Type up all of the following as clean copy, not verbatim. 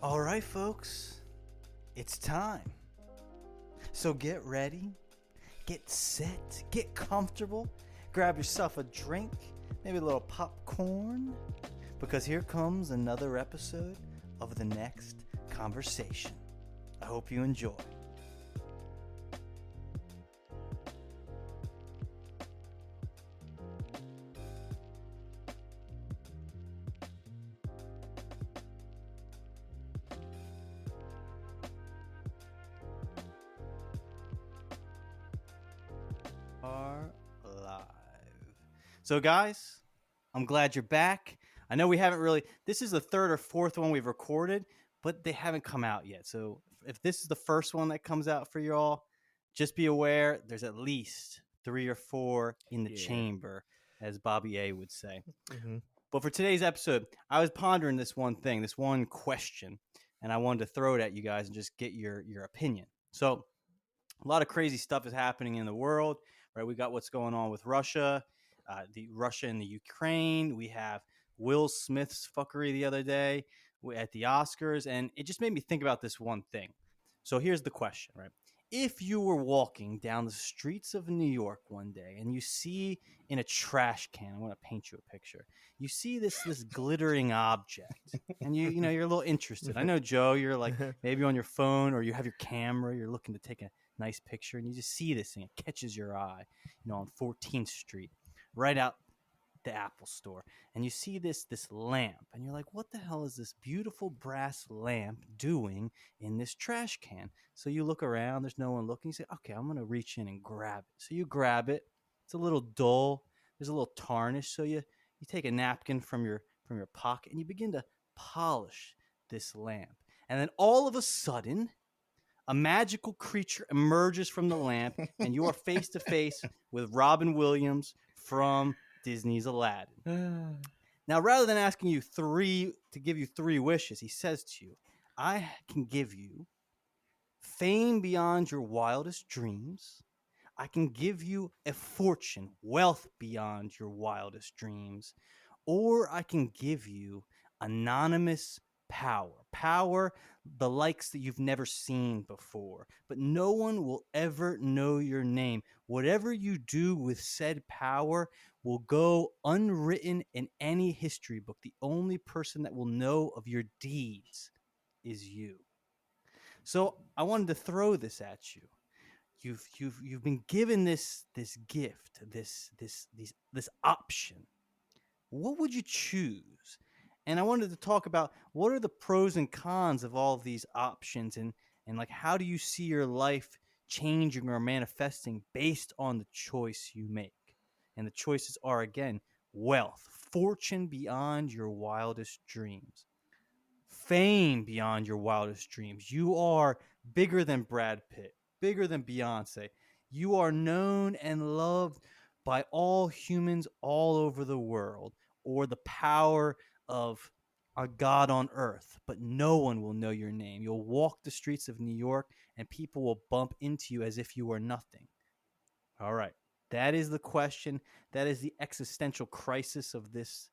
All right, folks, it's time. So get ready, get set, get comfortable, grab yourself a drink, maybe a little popcorn, because here comes another episode of The Next Conversation. I hope you enjoy. Are live. So, guys, I'm glad you're back. I know we haven't really, this is the third or fourth one we've recorded, but they haven't come out yet. So, if this is the first one that comes out for y'all, just be aware there's at least 3 or 4 in the chamber, as Bobby A would say. Mm-hmm. But for today's episode, I was pondering this one thing, this one question, and I wanted to throw it at you guys and just get your opinion. So, a lot of crazy stuff is happening in the world, right? We got what's going on with Russia, the Russia and the Ukraine. We have Will Smith's fuckery the other day at the Oscars, and it just made me think about this one thing. So here's the question, right? If you were walking down the streets of New York one day and you see in a trash can, I want to paint you a picture. You see this glittering object, and you're a little interested. I know, Joe, you're like maybe on your phone or you have your camera. You're looking to take a nice picture, and you just see this thing. It catches your eye, on 14th Street, right out the Apple store, and you see this lamp, and you're like, what the hell is this beautiful brass lamp doing in this trash can? So you look around, there's no one looking. You say, okay, I'm gonna reach in and grab it. So you grab it. It's a little dull. There's a little tarnish. So you take a napkin from your pocket and you begin to polish this lamp, and then all of a sudden, a magical creature emerges from the lamp, and you are face to face with Robin Williams from Disney's Aladdin. Now, rather than asking you to give you 3 wishes, he says to you, I can give you fame beyond your wildest dreams. I can give you a fortune, wealth beyond your wildest dreams, or I can give you anonymous power the likes that you've never seen before, but no one will ever know your name. Whatever you do with said power will go unwritten in any history book. The only person that will know of your deeds is you. So I wanted to throw this at you. You've been given this gift, this option. What would you choose? And I wanted to talk about what are the pros and cons of all of these options, and like, how do you see your life changing or manifesting based on the choice you make? And the choices are, again, wealth, fortune beyond your wildest dreams, fame beyond your wildest dreams. You are bigger than Brad Pitt, bigger than Beyonce. You are known and loved by all humans all over the world, or the power of a God on earth, but no one will know your name. You'll walk the streets of New York and people will bump into you as if you were nothing. All right. That is the question. That is the existential crisis of this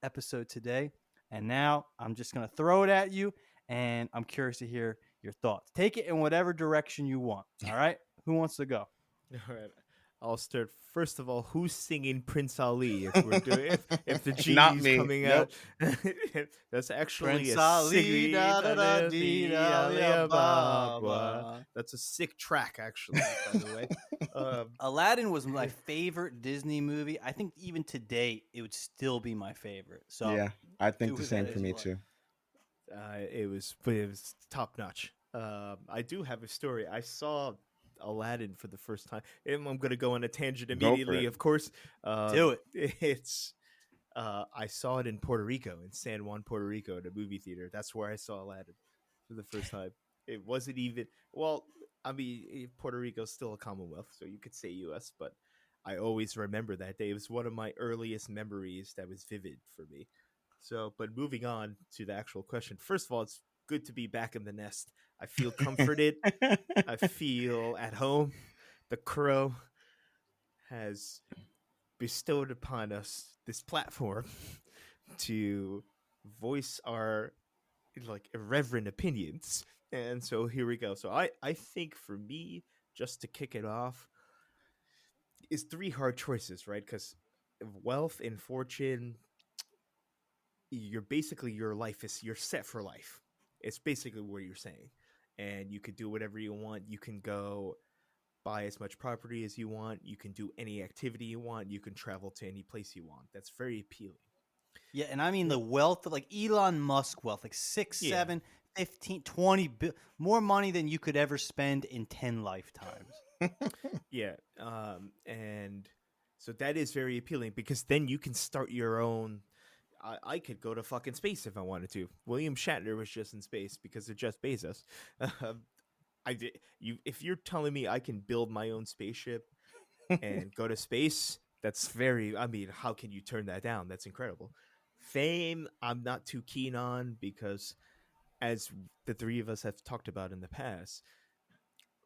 episode today. And now I'm just going to throw it at you, and I'm curious to hear your thoughts. Take it in whatever direction you want. All right? Who wants to go? All right. I'll start. First of all, who's singing Prince Ali if we're doing if the Not genie's me. coming Nope. out? That's actually Prince a Ali, sick. da da da dee da da ba ba. That's a sick track, actually. By the way, Aladdin was my favorite Disney movie. I think even to date, it would still be my favorite. So Yeah, I think do the with same that for as me you like. too. it was top notch. I do have a story. I saw Aladdin for the first time. And I'm going to go on a tangent Go for immediately, it. of course. Do it. It's I saw it in Puerto Rico, in San Juan, Puerto Rico, at a movie theater. That's where I saw Aladdin for the first time. It wasn't even, well, I mean, Puerto Rico's still a Commonwealth, so you could say U.S., but I always remember that day. It was one of my earliest memories that was vivid for me. So, but moving on to the actual question. First of all, it's good to be back in the nest. I feel comforted. I feel at home. The Crow has bestowed upon us this platform to voice our like irreverent opinions. And so here we go. So I think for me, just to kick it off, is three hard choices, right? Because wealth and fortune, you're basically your life is you're set for life. It's basically what you're saying, and you could do whatever you want. You can go buy as much property as you want. You can do any activity you want. You can travel to any place you want. That's very appealing. Yeah, and I mean the Well, wealth, like Elon Musk wealth, like six, yeah, 7, 15, 20 more money than you could ever spend in 10 lifetimes. yeah, and so that is very appealing because then you can start your own. I could go to fucking space if I wanted to. William Shatner was just in space because of Jeff Bezos. Um, I did you. If you're telling me I can build my own spaceship and go to space, that's very. I mean, how can you turn that down? That's incredible. Fame, I'm not too keen on because, as the three of us have talked about in the past,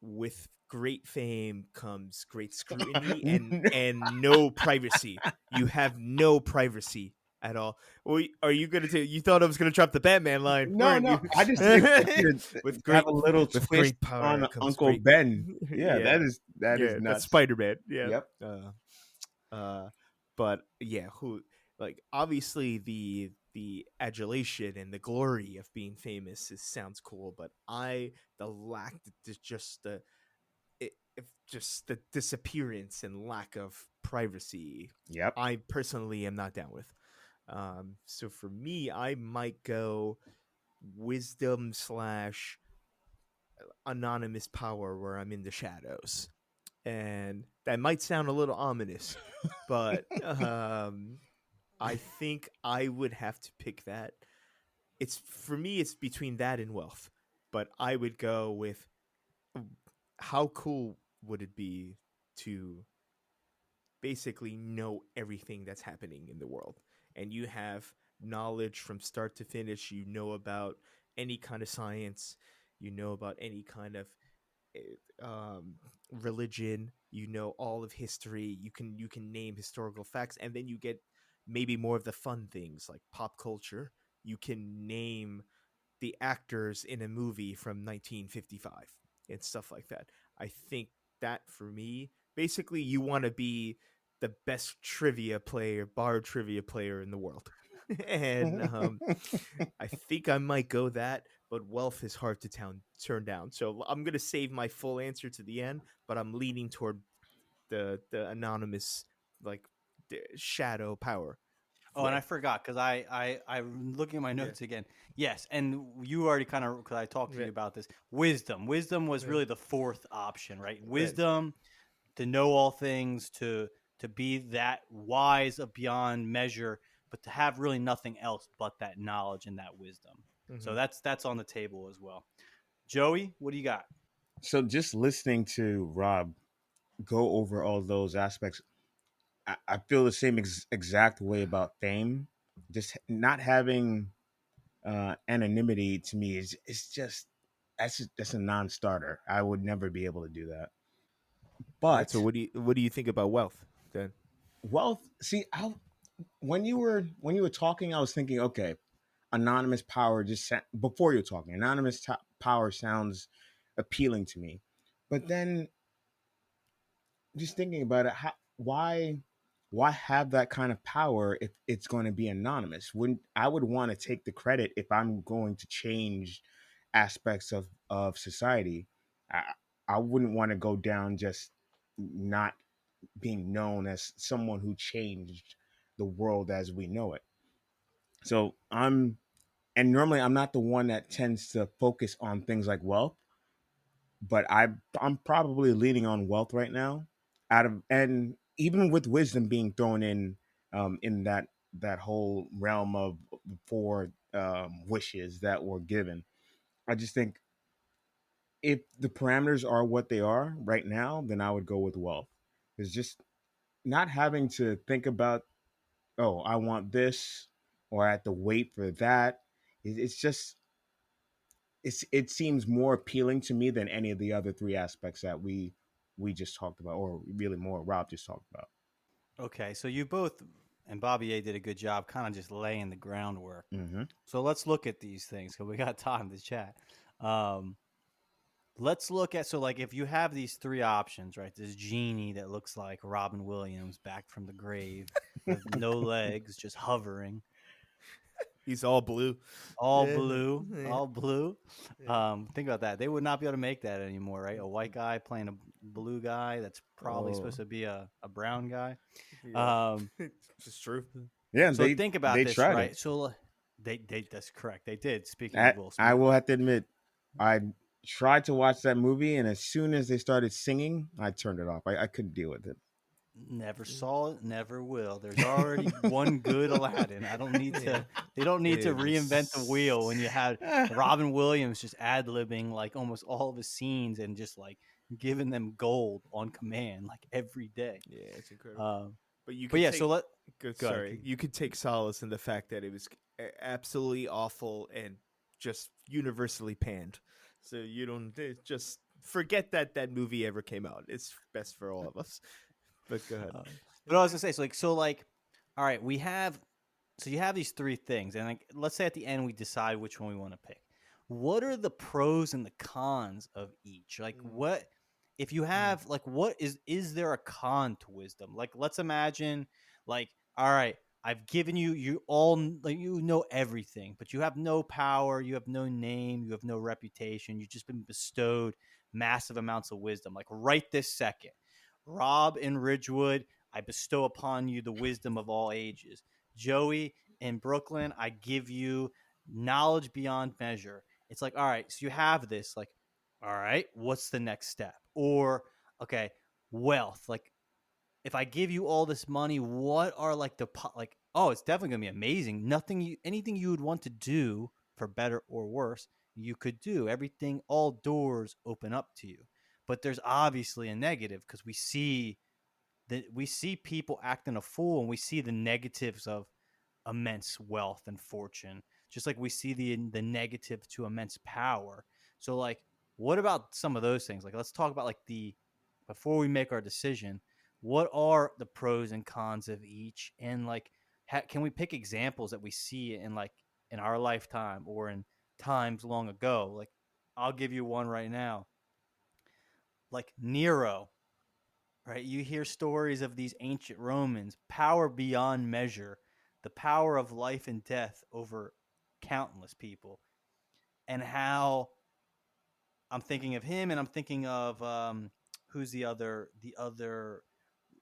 with great fame comes great scrutiny and no privacy. You have no privacy at all. Are you gonna take? You thought I was gonna drop the Batman line, No, weren't no. you? I just expect you to with have great a little with twist great power on comes Uncle great. Ben. Yeah, Yeah, that is yeah. That's nuts. Spider Man. Yeah. Yep. Uh, but yeah, who like obviously the adulation and the glory of being famous sounds cool, but the lack just the if just the disappearance and lack of privacy, Yep. I personally am not down with. So for me, I might go wisdom slash anonymous power where I'm in the shadows. And that might sound a little ominous, but I think I would have to pick that. It's for me, it's between that and wealth, but I would go with how cool would it be to basically know everything that's happening in the world, and you have knowledge from start to finish. You know about any kind of science, you know about any kind of um, religion, you know all of history. You can name historical facts, and then you get maybe more of the fun things like pop culture. You can name the actors in a movie from 1955 and stuff like that. I think that for me, basically, you want to be the best trivia player, bar trivia player in the world. And I think I might go that, but wealth is hard to turn down. So I'm gonna save my full answer to the end, but I'm leaning toward the anonymous like shadow power. Oh, and I forgot because I'm looking at my Yeah, notes again. Yes, and you already kind of because I talked to yeah, you about this. Wisdom was yeah, really the fourth option, right? yeah. Wisdom to know all things, to be that wise of beyond measure, but to have really nothing else but that knowledge and that wisdom. So Mm-hmm. that's on the table as well. Joey, what do you got? So just listening to Rob go over all those aspects, I feel the same exact way about fame. Just not having anonymity to me is it's just that's a non-starter. I would never be able to do that. Right. So But what do you think about wealth then? wealth, see, when you were talking, I was thinking, okay, anonymous power before you're talking, power sounds appealing to me, but then just thinking about it, why have that kind of power if it's going to be anonymous? Wouldn't I would want to take the credit if I'm going to change aspects of society. I I wouldn't want to go down just not being known as someone who changed the world as we know it. So and normally I'm not the one that tends to focus on things like wealth, but I'm probably leaning on wealth right now. Out of and even with wisdom being thrown in that whole realm of four wishes that were given, I just think if the parameters are what they are right now, then I would go with wealth. It's just not having to think about, oh, I want this or I have to wait for that. It's just it seems more appealing to me than any of the other three aspects that we just talked about, or really more Rob just talked about. Okay, so you both and Bobby A did a good job, kind of just laying the groundwork. Hmm. So let's look at these things because we got time to chat. Um, let's look at so like if you have these three options, right? This genie that looks like Robin Williams back from the grave with no legs, just hovering, He's all blue. all Yeah, blue, yeah, all blue. yeah. Think about that. They would not be able to make that anymore, right? A white guy playing a blue guy that's probably Oh, supposed to be a brown guy. yeah. Um, It's true. Yeah, so think about they this, tried it. right? So they that's correct. They did. Speaking I, of Will I Smith, will have to admit, I tried to watch that movie, and as soon as they started singing, I turned it off. I couldn't deal with it. never saw it, never will. There's already one good Aladdin. I don't need Yeah. to. They don't need to It reinvent the wheel when you had Ah, Robin Williams just ad libbing like almost all of his scenes and just like giving them gold on command like every day. Yeah, it's incredible. Um, But you but could yeah, so take let good. go ahead. Sorry, you could take solace in the fact that it was absolutely awful and just universally panned. So you don't just forget that that movie ever came out. It's best for all of us. But go ahead. But I was gonna say, so like, all right, we have, so you have these three things, and like, let's say at the end we decide which one we want to pick. What are the pros and the cons of each? Like, Mm. what if you have like, what is there a con to wisdom? Like, let's imagine, like, all right, I've given you like you know everything, but you have no power, you have no name, you have no reputation, you've just been bestowed massive amounts of wisdom. Like right this second, Rob in Ridgewood, I bestow upon you the wisdom of all ages. Joey in Brooklyn, I give you knowledge beyond measure. It's like, all right, so you have this, like, all right, what's the next step? Or, okay, wealth. Like, if I give you all this money, what are like like, oh, it's definitely gonna be amazing. Anything you would want to do for better or worse, you could do. Everything, all doors open up to you. But there's obviously a negative because we see people acting a fool and we see the negatives of immense wealth and fortune, just like we see the negative to immense power. So like, what about some of those things? Like, let's talk about like the before we make our decision, what are the pros and cons of each, and like, can we pick examples that we see in like in our lifetime or in times long ago? Like, I'll give you one right now. Like Nero, right? You hear stories of these ancient Romans, power beyond measure, the power of life and death over countless people, and how I'm thinking of him, and I'm thinking of who's the other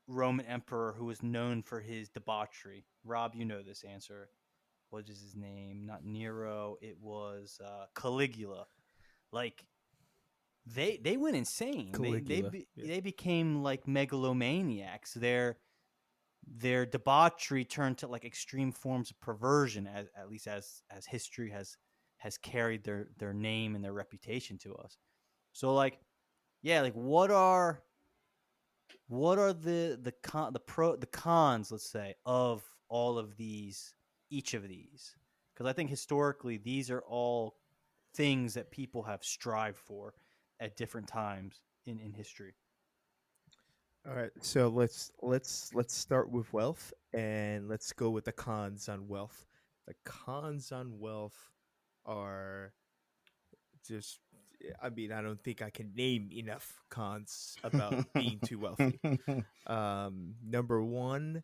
Roman emperor who was known for his debauchery. Rob, you know this answer. What is his name? Not Nero. It was Caligula. Like they went insane. Caligula. Yeah. They became like megalomaniacs. Their debauchery turned to like extreme forms of perversion, as at least as history has carried their name and their reputation to us. So like, yeah, like what are the cons, let's say, of all of these, each of these? Because I think historically these are all things that people have strived for at different times in history. All right, so let's start with wealth and let's go with the cons on wealth. The cons on wealth are just I mean, I don't think I can name enough cons about being too wealthy. Number 1,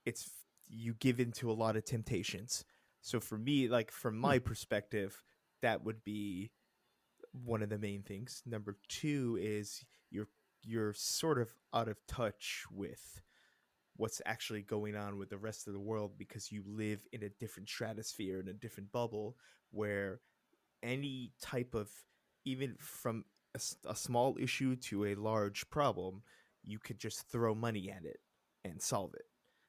it's you give into a lot of temptations. So for me, like from Hmm. my perspective, that would be one of the main things. Number 2 is you're sort of out of touch with what's actually going on with the rest of the world because you live in a different stratosphere, in a different bubble where any type of, even from a small issue to a large problem, you could just throw money at it and solve it.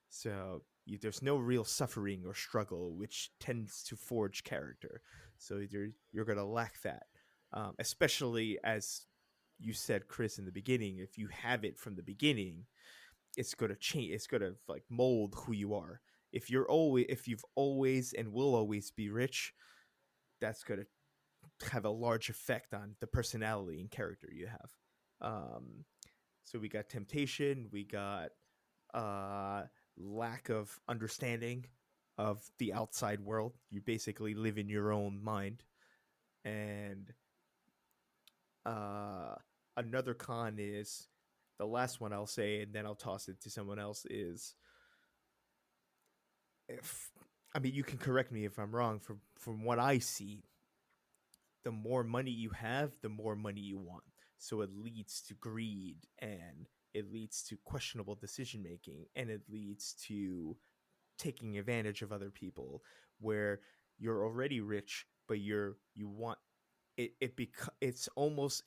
So there's no real suffering or struggle, which tends to forge character. So you're going to lack that, especially as you said, Chris, in the beginning. If you have it from the beginning, it's going to change. It's going to like mold who you are. If you've always and will always be rich, that's going to have a large effect on the personality and character you have. So we got temptation, we got uh, lack of understanding of the outside world. You basically live in your own mind. And uh, another con is the last one I'll say, and then I'll toss it to someone else. Is if I mean, you can correct me if I'm wrong. From what I see, the more money you have, the more money you want. So it leads to greed, and it leads to questionable decision making, and it leads to taking advantage of other people where you're already rich, but you want it's almost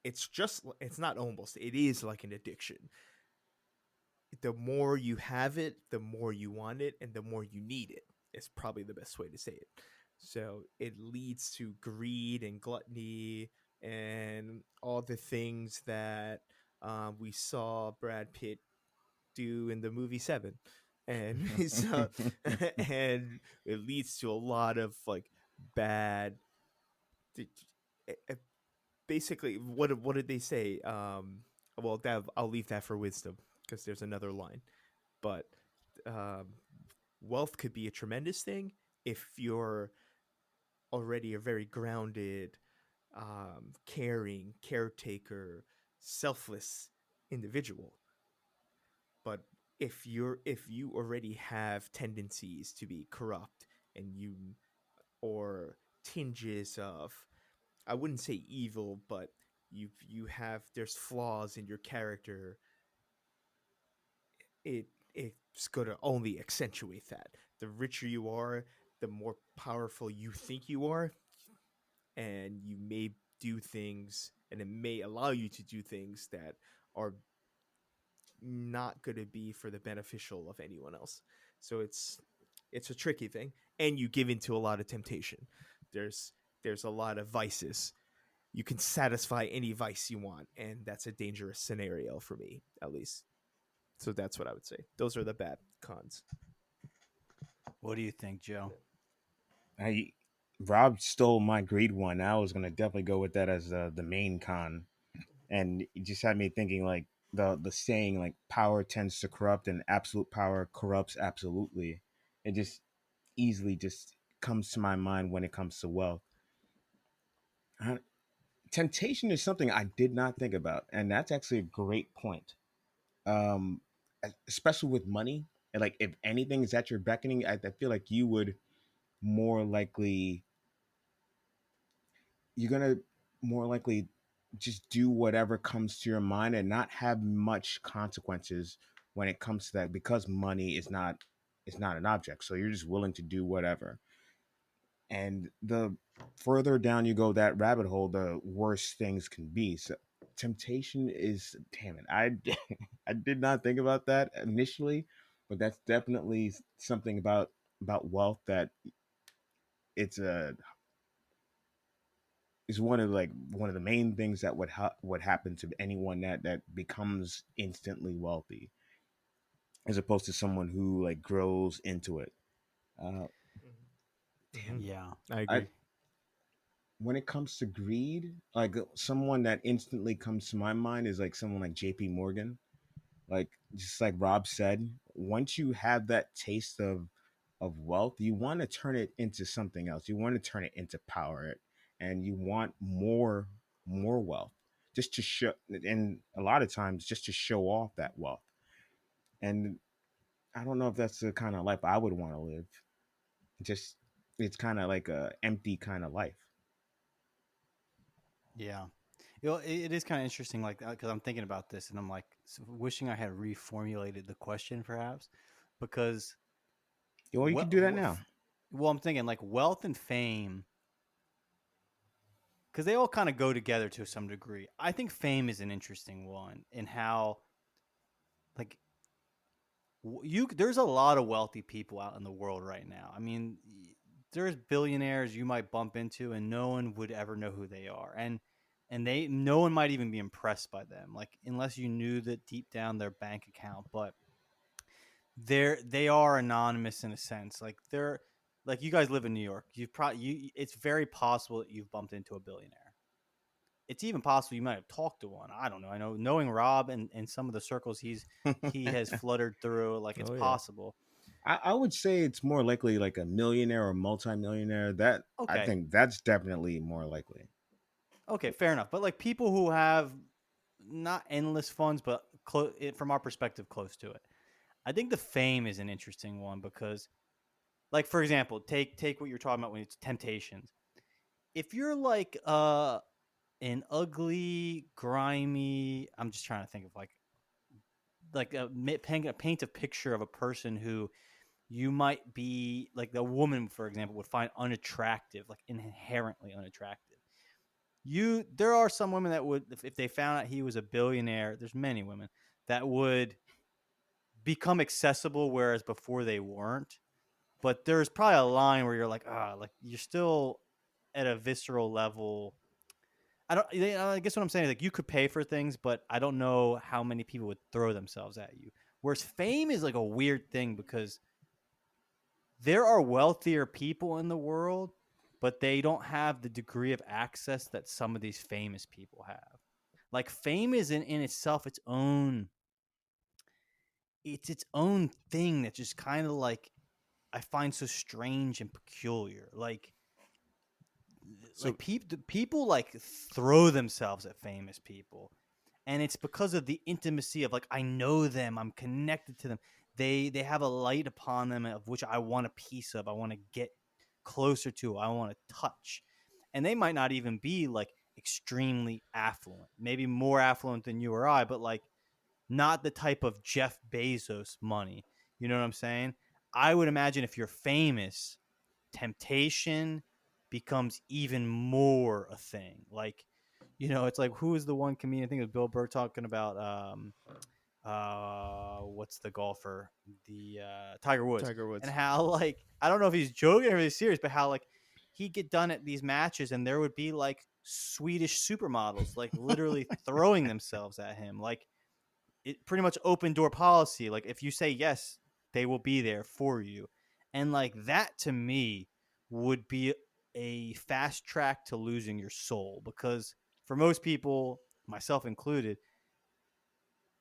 it's just it's not almost, it is like an addiction. The more you have it, the more you want it, and the more you need it. Is probably the best way to say it. So it leads to greed and gluttony and all the things that we saw Brad Pitt do in the movie Seven, and we saw, and it leads to a lot of like bad. Basically, what did they say? Well, I'll leave that for wisdom because there's another line, but um, wealth could be a tremendous thing if you're already a very grounded, caring, caretaker, selfless individual. But if you already have tendencies to be corrupt, and you or tinges of, I wouldn't say evil, but you have, there's flaws in your character, it's gonna only accentuate that. The richer you are, the more powerful you think you are, and you may do things, and it may allow you to do things that are not going to be for the beneficial of anyone else. So it's a tricky thing, and you give into a lot of temptation. There's there's a lot of vices. You can satisfy any vice you want, and that's a dangerous scenario for me, at least. So that's what I would say. Those are the bad cons. What do you think, Joe? I Rob stole my greed one. I was gonna definitely go with that as the main con, and it just had me thinking like the saying like power tends to corrupt and absolute power corrupts absolutely. It just easily just comes to my mind when it comes to wealth. Uh, Temptation is something I did not think about, and that's actually a great point. Um, Especially with money, and like if anything is at your beckoning, I feel like you would more likely you're gonna more likely just do whatever comes to your mind and not have much consequences when it comes to that because money is not an object. So you're just willing to do whatever. And the further down you go that rabbit hole, the worse things can be. So temptation is, damn it, I did not think about that initially, but that's definitely something about wealth that it's a is one of one of the main things that would happen to anyone that becomes instantly wealthy, as opposed to someone who like grows into it. Uh, Mm-hmm. Damn, Yeah. I I agree. when it comes to greed, like someone that instantly comes to my mind is like someone like J.P. Morgan. Like just like Rob said, once you have that taste of wealth, you want to turn it into something else. You want to turn it into power, and you want more wealth, just to show. And a lot of times, just to show off that wealth. And I don't know if that's the kind of life I would want to live. Just it's kind of like a empty kind of life. Yeah. It is kind of interesting, like, because I'm thinking about this and I'm like wishing I had reformulated the question, perhaps, because Well, you well, could do that now. well, I'm thinking like wealth and fame, because they all kind of go together to some degree. I think fame is an interesting one in how, like, you there's a lot of wealthy people out in the world right now. I mean, there's billionaires you might bump into and no one would ever know who they are. And they no one might even be impressed by them, like unless you knew that deep down their bank account. But they are anonymous in a sense. Like they're like, you guys live in New York. You've probably it's very possible that you've bumped into a billionaire. it's even possible you might have talked to one. I don't know. I know knowing Rob and some of the circles he has fluttered through, like it's Oh yeah. possible. I would say it's more likely like a millionaire or multimillionaire. That I Okay, think that's definitely more likely. okay, fair enough. But like people who have not endless funds, but from our perspective, close to it. I think the fame is an interesting one because, like for example, take what you're talking about when it's temptations. If you're like an ugly, grimy, I'm just trying to think of like paint a picture of a person who you might be like the woman, for example, would find unattractive, like inherently unattractive. There are some women that would, if they found out he was a billionaire, there's many women that would become accessible, whereas before they weren't. But there's probably a line where you're like you're still at a visceral level. I guess what I'm saying is like you could pay for things, but I don't know how many people would throw themselves at you. Whereas fame is like a weird thing because there are wealthier people in the world, but they don't have the degree of access that some of these famous people have. Like fame is in itself its own thing that just kind of like I find so strange and peculiar. So People like throw themselves at famous people, and it's because of the intimacy of like I know them, I'm connected to them. They have a light upon them of which I want a piece of. I want to get closer to. I want to touch, and they might not even be like extremely affluent. Maybe more affluent than you or I, but like not the type of Jeff Bezos money. You know what I'm saying? I would imagine if you're famous, temptation becomes even more a thing. Like, it's like who is the one comedian? I think it was Bill Burr talking about what's the golfer? The Tiger Woods. Tiger And Woods. how like I don't know if he's joking or he's serious, but how like he'd get done at these matches and there would be like Swedish supermodels like literally throwing themselves at him. Like it pretty much open door policy. Like if you say yes, they will be there for you. And like that to me would be a fast track to losing your soul because for most people, myself included,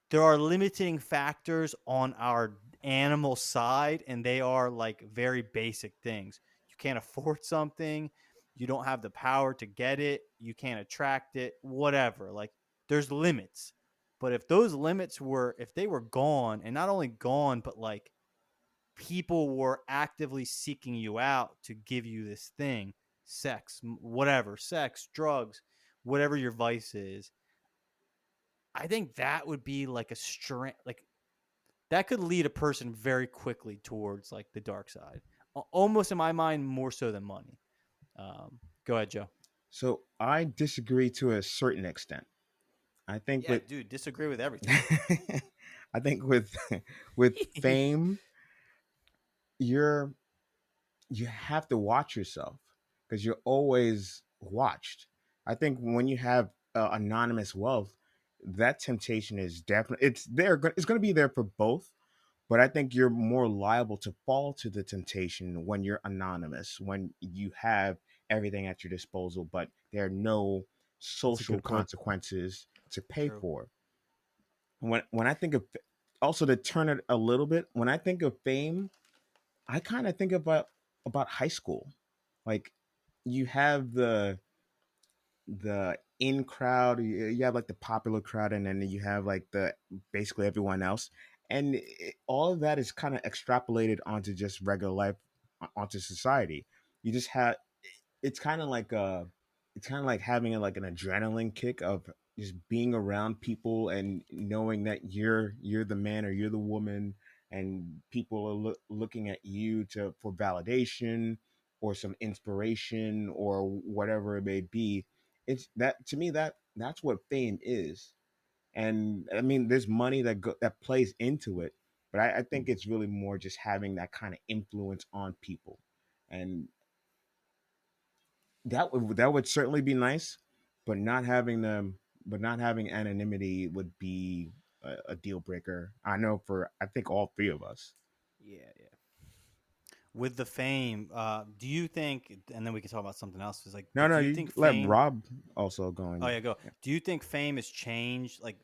there are limiting factors on our animal side and they are like very basic things. You can't afford something, you don't have the power to get it, you can't attract it, whatever. Like there's limits. But if they were gone and not only gone but like people were actively seeking you out to give you this thing, sex, drugs, whatever your vice is, I think that would be like a strength, like that could lead a person very quickly towards like the dark side. Almost in my mind, more so than money. Go ahead, Joe. So I disagree to a certain extent. I think Yeah, with dude, disagree with everything. I think with with fame, you're you have to watch yourself because you're always watched. I think when you have anonymous wealth, that temptation is definitely it's there. It's going to be there for both, but I think you're more liable to fall to the temptation when you're anonymous, when you have everything at your disposal, but there are no That's a social good point. consequences to pay True. for. When I think of also to turn it a little bit, when I think of fame, I kind of think about high school. Like you have the in crowd, you have like the popular crowd, and then you have like the basically everyone else, and all of that is kind of extrapolated onto just regular life, onto society. You just have it's kind of like it's kind of like having like an adrenaline kick of just being around people and knowing that you're the man or you're the woman, and people are looking at you to for validation or some inspiration or whatever it may be. It's that to me that's what fame is. And I mean there's money that plays into it, but I think it's really more just having that kind of influence on people. And that would certainly be nice, but not having them, but not having anonymity would be a deal breaker. I know for I think all three of us. Yeah, yeah. with the fame, do you think? And then we can talk about something else. Is like, No, but no, do you you think let fame? Rob also go Oh in. yeah, go. Yeah. Do you think fame has changed? Like,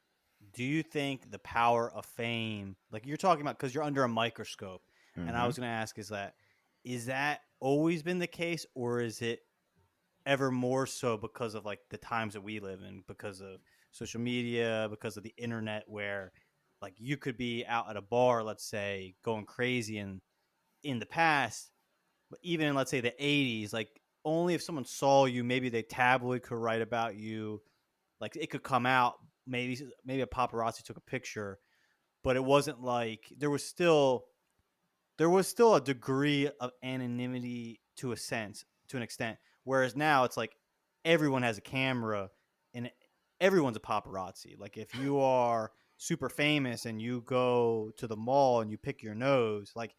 do you think the power of fame, like you're talking about, because you're under a microscope, and I Mm-hmm. was going to ask, is that always been the case, or is it ever more so because of like the times that we live in, because of social media, because of the internet, where like you could be out at a bar, let's say, going crazy, and in the past, but even in let's say the 80s, like only if someone saw you, maybe the tabloid could write about you, like it could come out, maybe a paparazzi took a picture, but it wasn't like there was still a degree of anonymity to a sense, to an extent. Whereas now it's like everyone has a camera and everyone's a paparazzi. Like if you are super famous and you go to the mall and you pick your nose, like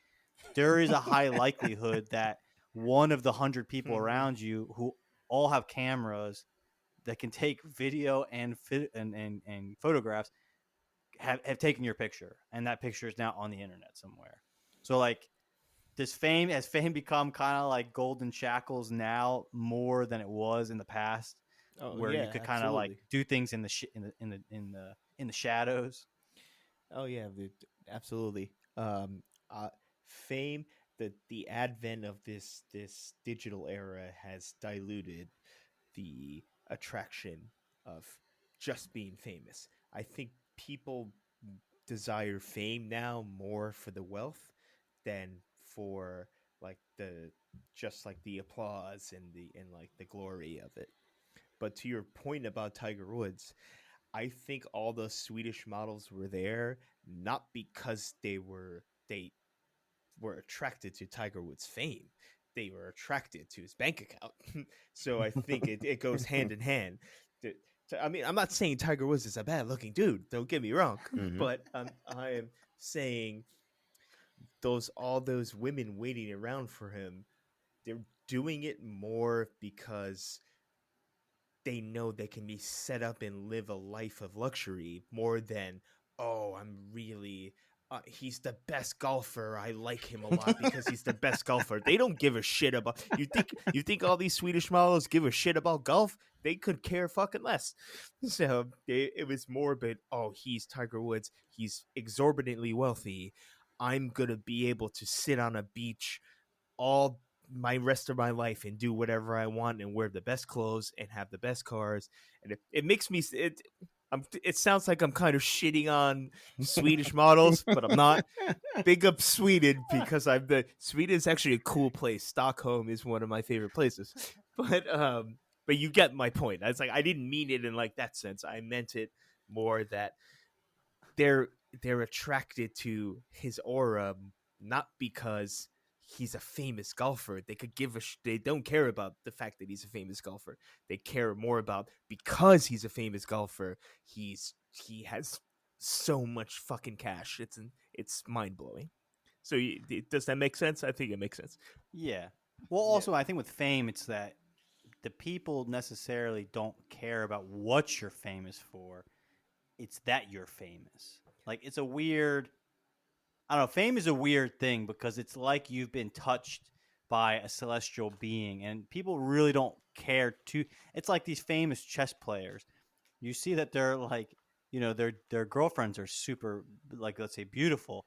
there is a high likelihood that one of the 100 people around you who all have cameras that can take video and photographs have taken your picture, and that picture is now on the internet somewhere. So like, does fame has fame become kind of like golden shackles now more than it was in the past, Oh where you yeah, could kind of like absolutely. do things in the shadows? Oh yeah, absolutely. Uh, Fame, the advent of this digital era has diluted the attraction of just being famous. I think people desire fame now more for the wealth than for like the just like the applause and like the glory of it. But to your point about Tiger Woods, I think all those Swedish models were there not because they were attracted to Tiger Woods' fame. They were attracted to his bank account. So I think it goes hand in hand. The- I mean, I'm not saying Tiger Woods is a bad looking dude. Don't get me wrong, Mm-hmm. but I am saying all those women waiting around for him, they're doing it more because they know they can be set up and live a life of luxury more than, oh, I'm really he's the best golfer. I like him a lot because he's the best golfer. They don't give a shit about you think all these Swedish models give a shit about golf? They could care fucking less. So it was more about, oh, he's Tiger Woods. He's exorbitantly wealthy. I'm gonna be able to sit on a beach all my rest of my life and do whatever I want and wear the best clothes and have the best cars. And it makes me it sounds like I'm kind of shitting on Swedish models, but I'm not. Big up Sweden because Sweden is actually a cool place. Stockholm is one of my favorite places. But you get my point. I was like, I didn't mean it in like that sense. I meant it more that they're they're attracted to his aura not because he's a famous golfer. They could give they don't care about the fact that he's a famous golfer. They care more about because he's a famous golfer. He has so much fucking cash. It's mind blowing. So does that make sense? I think it makes sense. Yeah. Well, Yeah. also I think with fame, it's that the people necessarily don't care about what you're famous for. It's that you're famous. Like it's a weird. I don't know. Fame is a weird thing because it's like you've been touched by a celestial being, and people really don't care to. It's like these famous chess players. You see that they're like, their girlfriends are super, like, let's say, beautiful.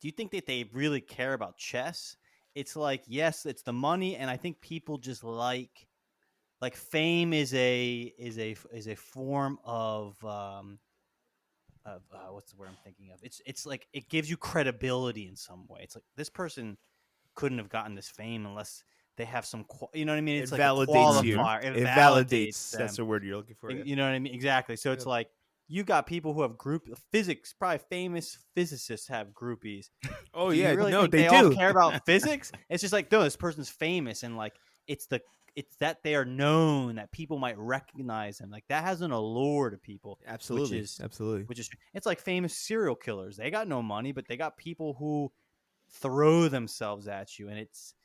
Do you think that they really care about chess? It's like, yes, it's the money, and I think people just like fame is a form of what's the word I'm thinking of? It's like it gives you credibility in some way. It's like this person couldn't have gotten this fame unless they have some, you know what I mean? It's It like a validates Mm-hmm. you. qualifier. It It validates validates. That's them. the word you're looking for. Yeah. You know what I mean? Exactly. So it's Yep. like you got people who have group physics. Probably famous physicists have groupies. Oh Do you yeah, really no, think they they all do. care about physics? It's just like, no, this person's famous, and like it's the it's that they are known, that people might recognize them. Like that has an allure to people, which Absolutely, is absolutely. it's like famous serial killers. They got no money, but they got people who throw themselves at you, and it's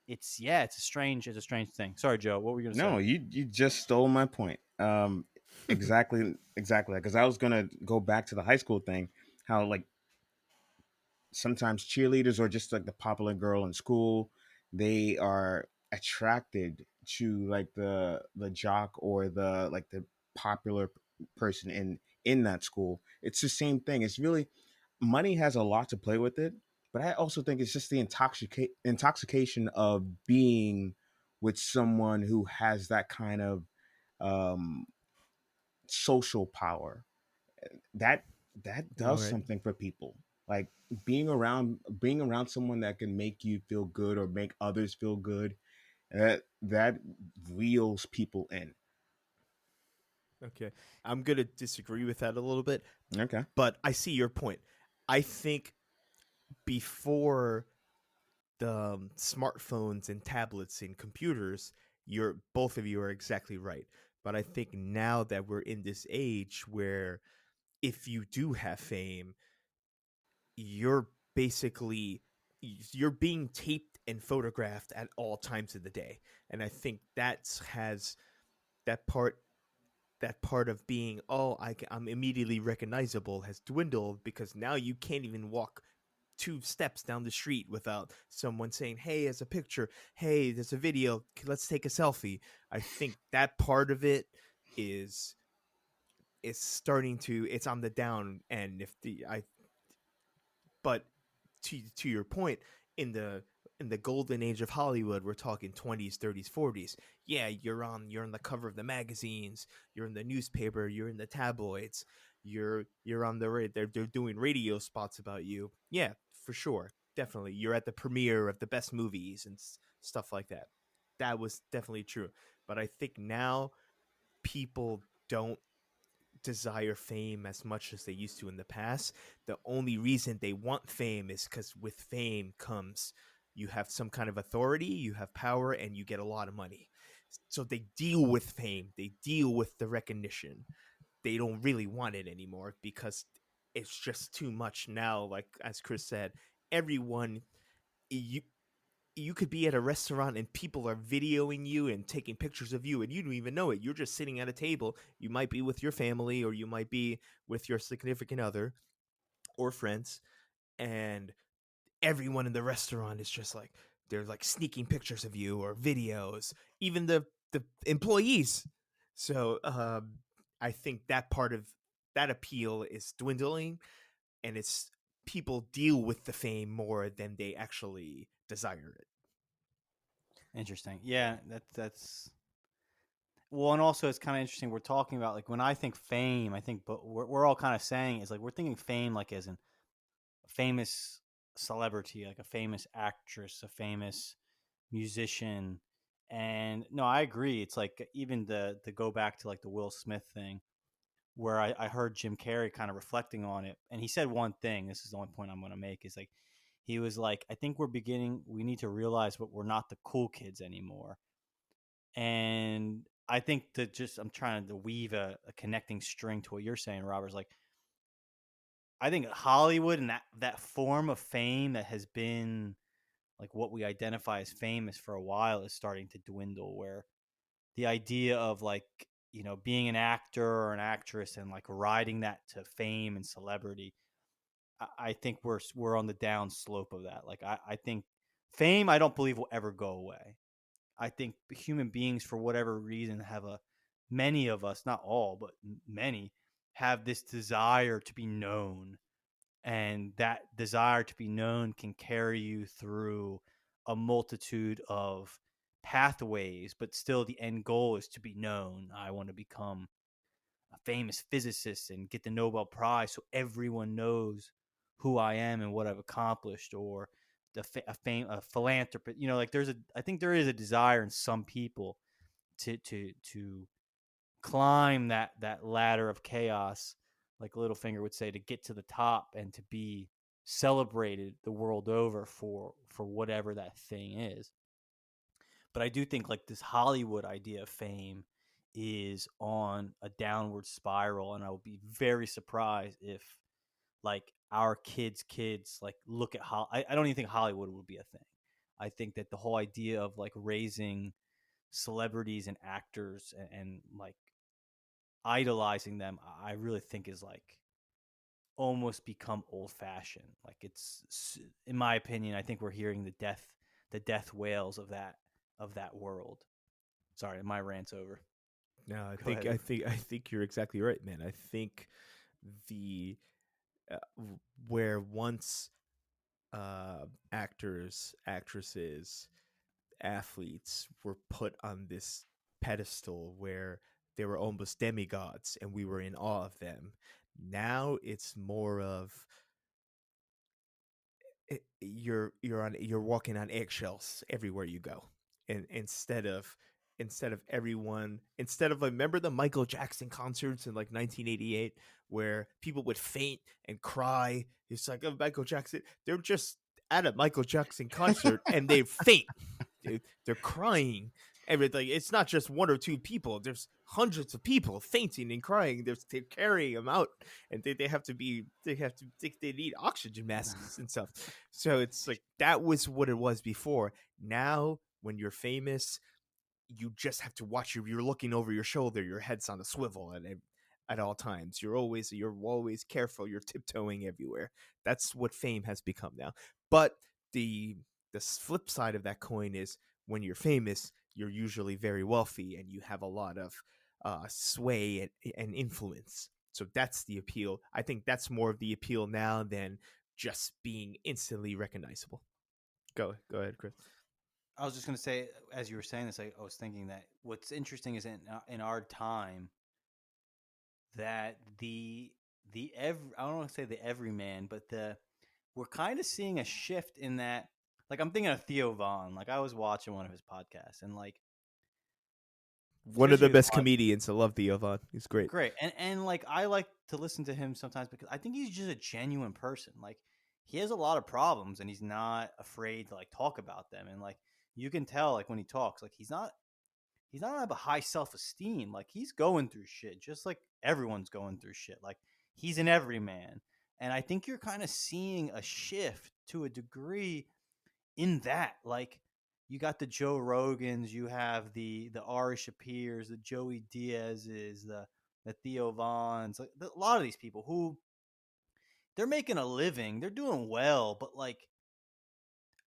a strange thing. Sorry, Joe. What were you gonna say? No, you just stole my point. Exactly, exactly. Because I was gonna go back to the high school thing. How like sometimes cheerleaders or just like the popular girl in school, they are attracted to like the jock or the like the popular person in that school. It's the same thing. It's really money has a lot to play with it, but I also think it's just the intoxication of being with someone who has that kind of um social power that that All does right. something for people. Like being around someone that can make you feel good or make others feel good, that reels people in. Okay. I'm going to disagree with that a little bit, Okay. but I see your point. I think before the smartphones and tablets and computers, you're both of you are exactly right. But I think now that we're in this age where if you do have fame, you're basically you're being taped and photographed at all times of the day. And I think that's has that part that part of being I'm immediately recognizable has dwindled because now you can't even walk 2 steps down the street without someone saying, "Hey, there's a picture. Hey, there's a video. Let's take a selfie." I think that part of it is starting to it's on the down end. If the I But to your point, in the golden age of Hollywood, we're talking 20s, 30s, 40s. Yeah, you're on the cover of the magazines, you're in the newspaper, you're in the tabloids, you're on they're doing radio spots about you. Yeah, for sure. Definitely. You're at the premiere of the best movies and stuff like that. That was definitely true. But I think now people don't desire fame as much as they used to in the past. The only reason they want fame is because with fame comes you have some kind of authority, you have power, and you get a lot of money. So they deal with fame, they deal with the recognition. They don't really want it anymore because it's just too much now. Like as Chris said, everyone you you could be at a restaurant and people are videoing you and taking pictures of you and you don't even know it. You're just sitting at a table. You might be with your family or you might be with your significant other or friends, and everyone in the restaurant is just like they're like sneaking pictures of you or videos, even the employees. So I think that part of that appeal is dwindling, and it's people deal with the fame more than they actually desire it. Interesting. Yeah, that's well, and also it's kind of interesting. We're talking about like when I think fame, I think, but we're all kind of saying is like we're thinking fame like as in a famous celebrity, like a famous actress, a famous musician. And no, I agree. It's like even the go back to like the Will Smith thing, where I heard Jim Carrey kind of reflecting on it, and he said one thing. This is the only point I'm going to make is like he was like, I think we need to realize what we're not the cool kids anymore. And I think that just I'm trying to weave a connecting string to what you're saying, Robert's like I think Hollywood and that form of fame that has been like what we identify as famous for a while is starting to dwindle, where the idea of like being an actor or an actress and like riding that to fame and celebrity, I think we're on the down slope of that. Like I think fame I don't believe will ever go away. I think human beings, for whatever reason, have many of us, not all, but many, have this desire to be known. And that desire to be known can carry you through a multitude of pathways, but still the end goal is to be known. I want to become a famous physicist and get the Nobel Prize so everyone knows who I am and what I've accomplished, or a philanthropist. Like I think there is a desire in some people to climb that ladder of chaos, like Littlefinger would say, to get to the top and to be celebrated the world over for whatever that thing is. But I do think like this Hollywood idea of fame is on a downward spiral, and I would be very surprised if like our kids like look at I don't even think Hollywood would be a thing. I think that the whole idea of like raising celebrities and actors and like idolizing them, I really think is like almost become old fashioned. Like in my opinion, I think we're hearing the death wails of that world. Sorry, my rant's over. No, Go ahead. I think you're exactly right, man. I think the where once actors, actresses, athletes were put on this pedestal where they were almost demigods and we were in awe of them. Now it's more of you're walking on eggshells everywhere you go, and instead of, like, remember the Michael Jackson concerts in like 1988 where people would faint and cry. It's like, oh, Michael Jackson, they're just at a Michael Jackson concert and they faint. They're crying. Everything. It's not just one or two people. There's hundreds of people fainting and crying. They're carrying them out, and they have to be. They need oxygen masks and stuff. So it's like that was what it was before. Now, when you're famous, you just have to watch you're looking over your shoulder. Your head's on a swivel at all times. You're always careful. You're tiptoeing everywhere. That's what fame has become now. But the flip side of that coin is when you're famous, you're usually very wealthy and you have a lot of sway and influence. So that's the appeal. I think that's more of the appeal now than just being instantly recognizable. Go ahead, Chris. I was just gonna say, as you were saying this, I was thinking that what's interesting is in our time that I don't want to say the everyman, but we're kind of seeing a shift in that. Like I'm thinking of Theo Vaughn. Like I was watching one of his podcasts, and like One of the especially his best comedians. I love Theo Von. He's great. great, and like I like to listen to him sometimes because I think he's just a genuine person. Like he has a lot of problems, and he's not afraid to like talk about them, and like you can tell like when he talks, like he's not have a high self esteem. Like he's going through shit, just like everyone's going through shit. Like he's an everyman, and I think you're kind of seeing a shift to a degree in that. Like you got the Joe Rogans, you have the Ari Shapirs, the Joey Diaz's, the Theo Vaughns, like a lot of these people who they're making a living, they're doing well, but like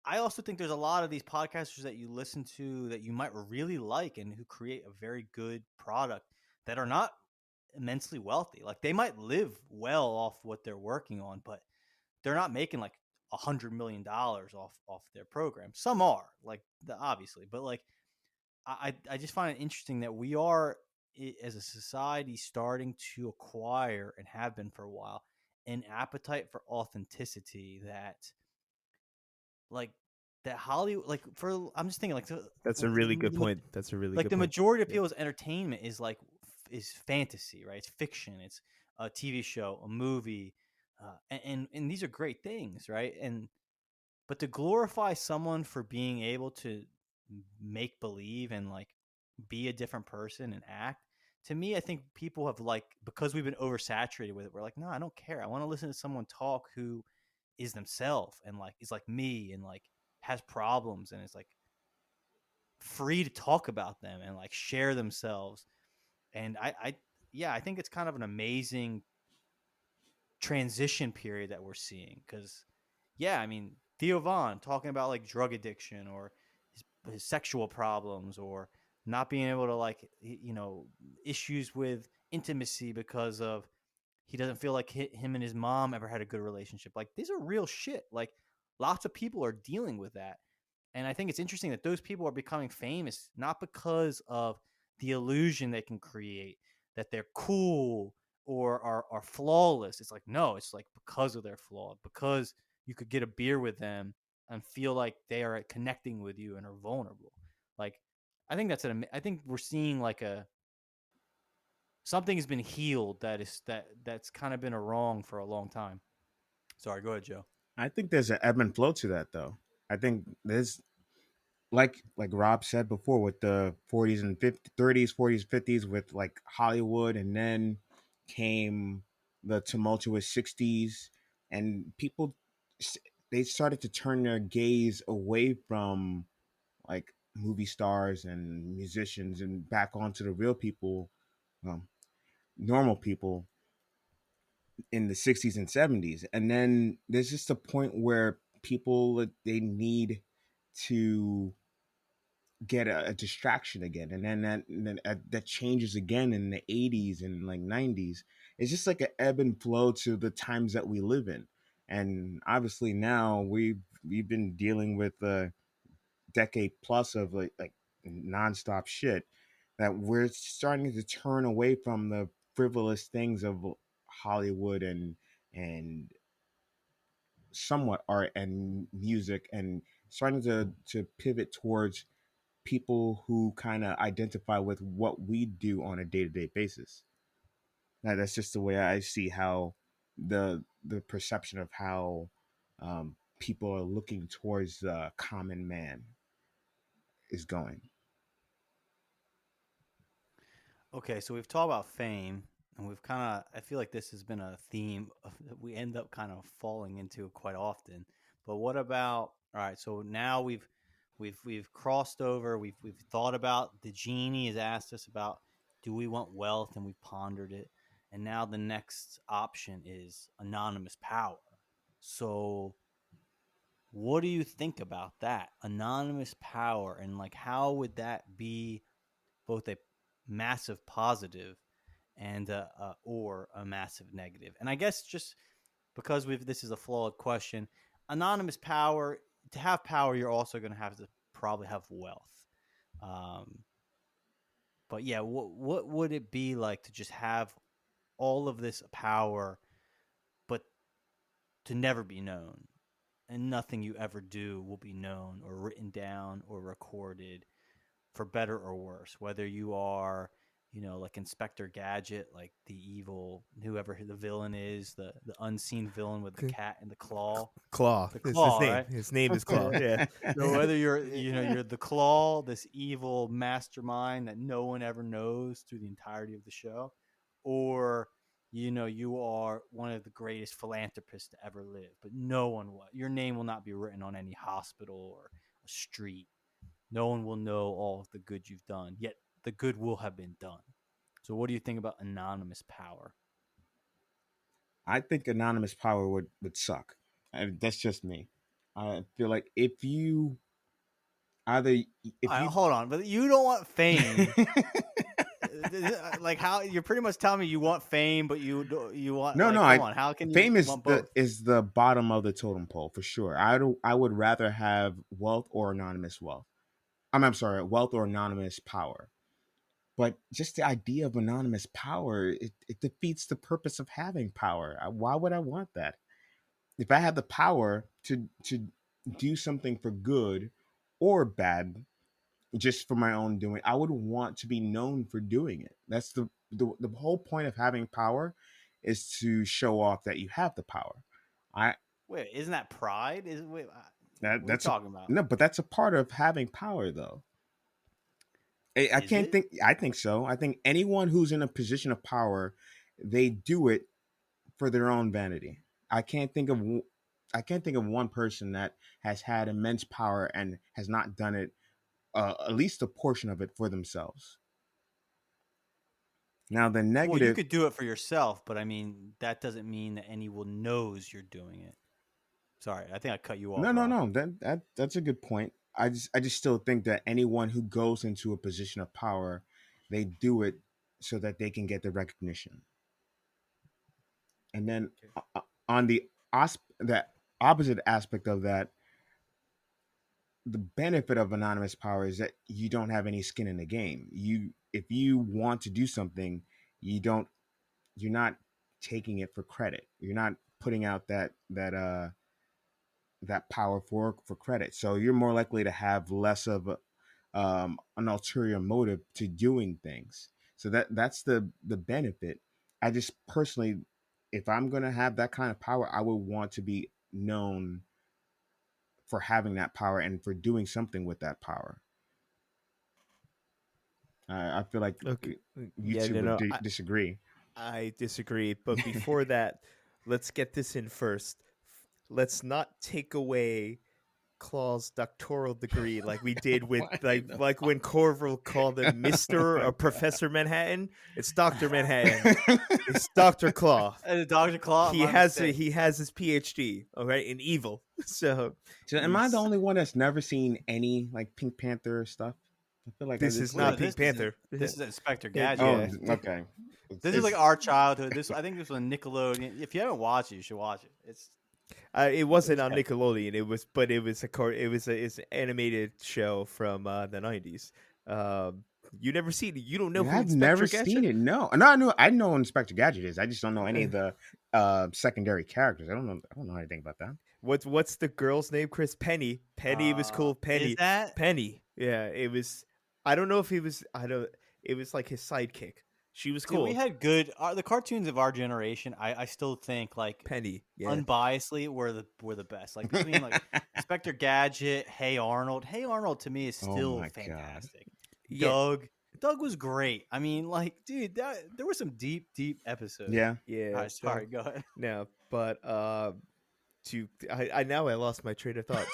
I also think there's a lot of these podcasters that you listen to that you might really like and who create a very good product that are not immensely wealthy. Like they might live well off what they're working on, but they're not making like $100 million off their program. Some are like obviously, but like I just find it interesting that we are as a society starting to acquire and have been for a while an appetite for authenticity that like that Hollywood like for I'm just thinking like That's a really good point. That's a really like good the point. majority of Yeah. people's entertainment is like is fantasy, right? It's fiction. It's a TV show, a movie, and these are great things, right? And but to glorify someone for being able to make believe and like be a different person and act, to me, I think people have like because we've been oversaturated with it. We're like, no, I don't care. I want to listen to someone talk who is themselves and like is like me and like has problems and is like free to talk about them and like share themselves. And yeah, I think it's kind of an amazing transition period that we're seeing because, yeah, I mean, Theo Vaughn talking about like drug addiction or his sexual problems or not being able to like, issues with intimacy because of he doesn't feel like him and his mom ever had a good relationship. Like, these are real shit. Like, lots of people are dealing with that. And I think it's interesting that those people are becoming famous not because of the illusion they can create that they're cool or are flawless. It's like, no, it's like because of their flaw, because you could get a beer with them and feel like they are connecting with you and are vulnerable. Like, I think I think we're seeing like something has been healed that's kind of been a wrong for a long time. Sorry, go ahead, Joe. I think there's an ebb and flow to that, though. I think there's like Rob said before with the 40s and 50s, 30s, 40s, 50s with like Hollywood, and then came the tumultuous 60s, and people they started to turn their gaze away from like movie stars and musicians and back onto the real people, um, normal people in the 60s and 70s, and then there's just a point where people, they need to get a distraction again, and then that changes again in the 80s and like 90s. It's just like an ebb and flow to the times that we live in. And obviously now we've been dealing with a decade plus of like nonstop shit, that we're starting to turn away from the frivolous things of Hollywood and somewhat art and music, and starting to pivot towards people who kind of identify with what we do on a day-to-day basis. Now, that's just the way I see how the perception of how people are looking towards the common man is going. Okay, so we've talked about fame, and we've kind of, I feel like this has been a theme that we end up kind of falling into quite often. But what about, all right, so now we've crossed over, we've thought about, the genie has asked us about, do we want wealth, and we've pondered it. And now the next option is anonymous power. So what do you think about that? Anonymous power, and like how would that be both a massive positive and or a massive negative? And I guess just because we've, this is a flawed question, anonymous power, to have power, you're also going to have to probably have wealth. Um, but yeah, what would it be like to just have all of this power, but to never be known, and nothing you ever do will be known or written down or recorded, for better or worse, whether you are, you know, like Inspector Gadget, like the evil, whoever the villain is, the unseen villain with the cat and the claw. Claw The is his claw, name. right? His name is Claw. Yeah. So whether you're, you know, you're the claw, this evil mastermind that no one ever knows through the entirety of the show, or, you know, you are one of the greatest philanthropists to ever live, but no one will, your name will not be written on any hospital or a street. No one will know all of the good you've done, yet the good will have been done. So what do you think about anonymous power? I think anonymous power would suck. That's just me. I feel like either if you Hold on, but you don't want fame. Like, how, you're pretty much telling me you want fame, but you want, no, like, no, come I on, how can you fame want both? is the bottom of the totem pole for sure. I would rather have wealth or anonymous wealth. I'm sorry, wealth or anonymous power. But just the idea of anonymous power, it defeats the purpose of having power. Why would I want that? If I had the power to do something for good or bad, just for my own doing, I would want to be known for doing it. That's the whole point of having power, is to show off that you have the power. I Wait, isn't that pride? Is wait, that what are you that's a talking about? no, but that's a part of having power, though. I Is can't it? think. I think so. I think anyone who's in a position of power, they do it for their own vanity. I can't think of I can't think of one person that has had immense power and has not done it, at least a portion of it, for themselves. Now the Well, you negative, could do it for yourself, but I mean, that doesn't mean that anyone knows you're doing it. Sorry, I think I cut you no, off, no, Rob. no, that's a good point. I just still think that anyone who goes into a position of power, they do it so that they can get the recognition. And then Okay. on the opposite aspect of that, the benefit of anonymous power is that you don't have any skin in the game. You, if you want to do something, you don't, you're not taking it for credit. You're not putting out that power for credit. So you're more likely to have less of an ulterior motive to doing things. So that's the benefit. I just personally, if I'm gonna have that kind of power, I would want to be known for having that power and for doing something with that power. I feel like Okay. you Yeah, two no, would no. disagree. I disagree. But before that, let's get this in first. Let's not take away Claw's doctoral degree, like we did with Why the like when Corvo called him Mister or Professor Manhattan. It's Doctor Manhattan. It's Doctor Claw. Dr. Claw, He my has mistake. he has his PhD. All right, in evil. So So am I the he's only one that's never seen any like Pink Panther stuff? I feel like I this is just Well, no, not like Pink Panther. this is Inspector It- Gadget. oh yeah, okay. This is like our childhood. This I think this was a Nickelodeon. If you haven't watched it, you should watch it. it It wasn't was on good. Nickelodeon. It was it's an animated show from the 90s. Um, you never seen it. You don't know Yeah, who I've Inspector never seen Gadget? it. No, no, I know who Inspector Gadget is. I just don't know any of the secondary characters. I don't know anything about that. What's the girl's name? Chris Penny. Penny was cool. Is Penny. that? Penny. Yeah, it was. I don't know if he was. I don't. It was like his sidekick. She was See, we cool. had good the cartoons of our generation. I still think like Penny. Yeah. unbiasedly were the best. Like between like Inspector Gadget, Hey Arnold. Hey Arnold to me is Oh still my god. fantastic. Yeah. Doug was great. I mean, like, dude, there were some deep episodes. Yeah. Yeah. All right, sorry, go ahead. No, but to I now I lost my train of thought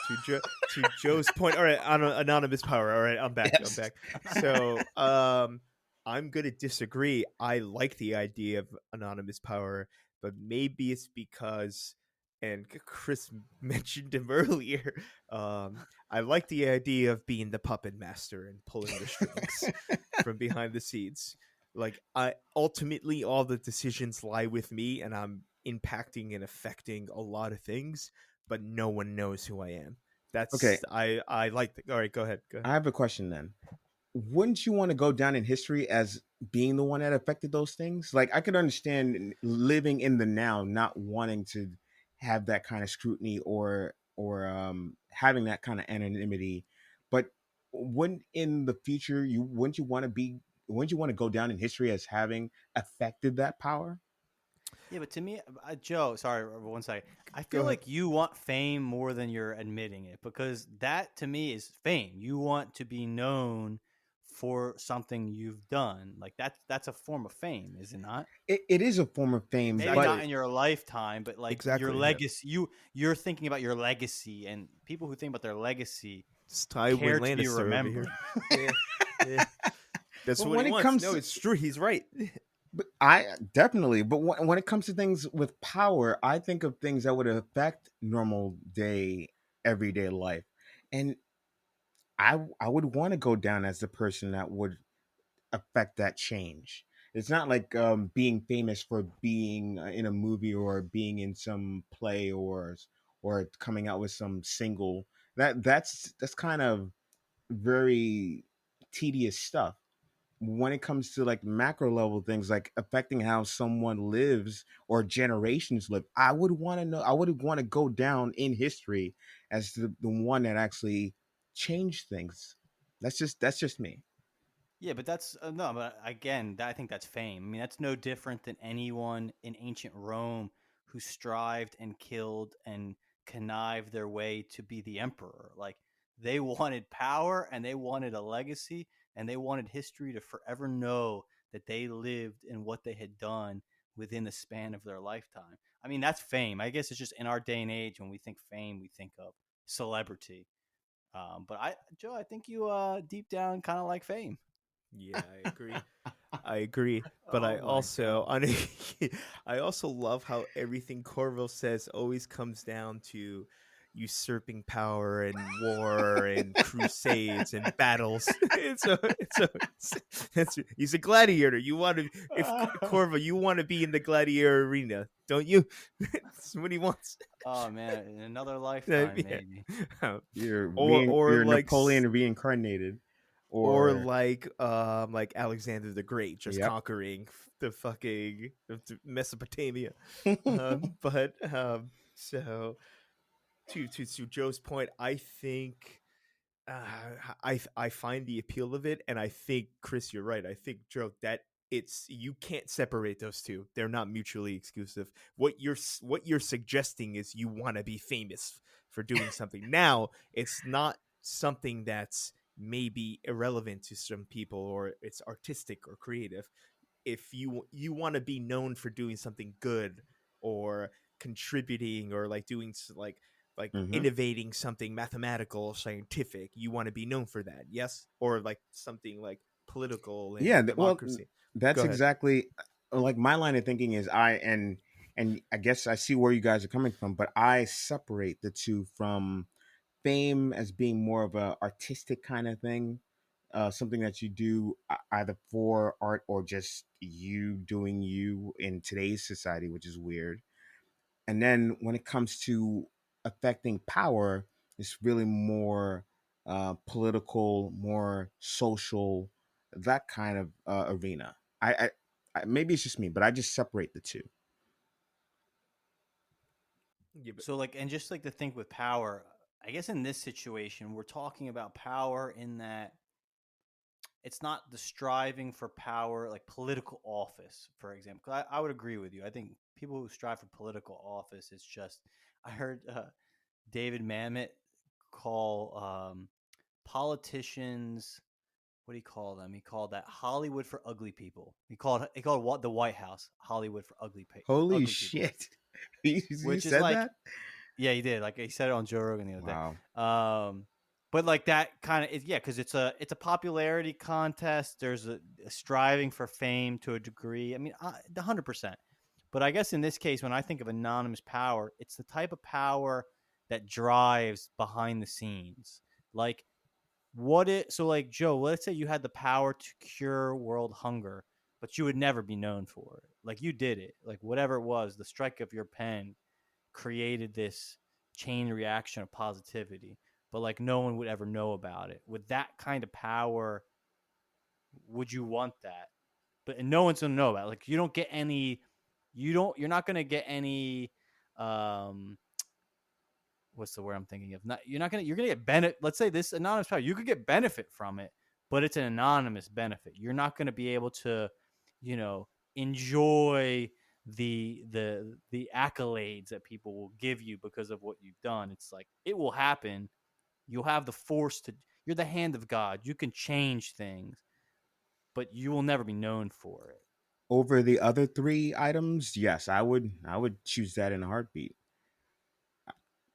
to Joe's point. All right, on anonymous power. All right, I'm back. I'm Yes. back. So I'm gonna disagree. I like the idea of anonymous power, but maybe it's because, and Chris mentioned him earlier. I like the idea of being the puppet master and pulling the strings from behind the scenes. Like I ultimately all the decisions lie with me, and I'm impacting and affecting a lot of things, but no one knows who I am. Okay, That's I like the, all right, go ahead. Go I ahead. have a question then. Wouldn't you want to go down in history as being the one that affected those things? Like I could understand living in the now, not wanting to have that kind of scrutiny or having that kind of anonymity, but wouldn't in the future you wouldn't you want to be wouldn't you want to go down in history as having affected that power? Yeah, but to me, Joe, sorry, one second. I Go feel ahead. like you want fame more than you're admitting it because that to me is fame. You want to be known for something you've done. Like that's a form of fame, is it not? It is a form of fame, Maybe but not Exactly. in your lifetime, but like your Exactly. Yeah. legacy. You're thinking about your legacy, and people who think about their legacy It's Tywin care to be Lannister over here. remembered. Yeah. Yeah. That's but what when he it wants. comes No, to it's true. He's right. but I definitely, but when it comes to things with power, I think of things that would affect normal day, everyday life, and I would want to go down as the person that would affect that change. It's not like being famous for being in a movie or being in some play or coming out with some single. That's kind of very tedious stuff when it comes to like macro level things like affecting how someone lives or generations live. I would want to go down in history as the one that actually changed things. That's just me. Yeah, but that's no. But again, I think that's fame. I mean, that's no different than anyone in ancient Rome who strived and killed and connived their way to be the emperor. Like they wanted power and they wanted a legacy and they wanted history to forever know that they lived and what they had done within the span of their lifetime. I mean, that's fame. I guess it's just in our day and age when we think fame, we think of celebrity. But Joe, I think you deep down kind of like fame. Yeah, I agree. I agree, but Oh my god. I also love how everything Corvo says always comes down to usurping power and war and crusades and battles. He's a gladiator. You want to if Corvo, you want to be in the gladiator arena, don't you? That's what he wants. Oh man, in another lifetime, Yeah. maybe. Or You're like Napoleon reincarnated, or or like Alexander the Great just yep. conquering the fucking Mesopotamia. But so to Joe's point, I think I find the appeal of it, and I think Chris, you're right. I think Joe that it's you can't separate those two. They're not mutually exclusive. What you're suggesting is you want to be famous for doing something. Now it's not something that's maybe irrelevant to some people, or it's artistic or creative. If you want to be known for doing something good or contributing or like doing like like Hmm. innovating something mathematical, scientific. You want to be known for that, yes, or like something like political and Yeah, well, democracy. Go that's ahead. exactly like my line of thinking is and I guess I see where you guys are coming from, but I separate the two from fame as being more of a artistic kind of thing, something that you do either for art or just you doing you in today's society, which is weird. And then when it comes to affecting power, it's really more political, more social, that kind of arena. Maybe it's just me, but I just separate the two. Yeah, but So like, and just like to think with power, I guess in this situation, we're talking about power in that it's not the striving for power, like political office, for example. 'Cause I would agree with you. I think people who strive for political office, it's just, I heard David Mamet call politicians, what do you call them? He called that Hollywood for ugly people. He called what the White House Hollywood for Holy ugly people, shit! You which is said like, that? yeah, he did. Like he said it on Joe Rogan the other day. Wow. But like that kind of is, yeah, because it's a popularity contest. There's a striving for fame to a degree. I mean, 100%. But I guess in this case, when I think of anonymous power, it's the type of power that drives behind the scenes. Like what it so like Joe, let's say you had the power to cure world hunger, but you would never be known for it. Like you did it. Like whatever it was, the strike of your pen created this chain reaction of positivity, but like no one would ever know about it. With that kind of power, would you want that? But and no one's gonna know about it. Like you don't get any, you're not gonna get any um what's the word I'm thinking of? Not you're gonna get benefit. Let's say this anonymous power, you could get benefit from it, but it's an anonymous benefit. You're not gonna be able to, enjoy the accolades that people will give you because of what you've done. It's like it will happen. You'll have the force to. You're the hand of God. You can change things, but you will never be known for it. Over the other three items, yes, I would choose that in a heartbeat.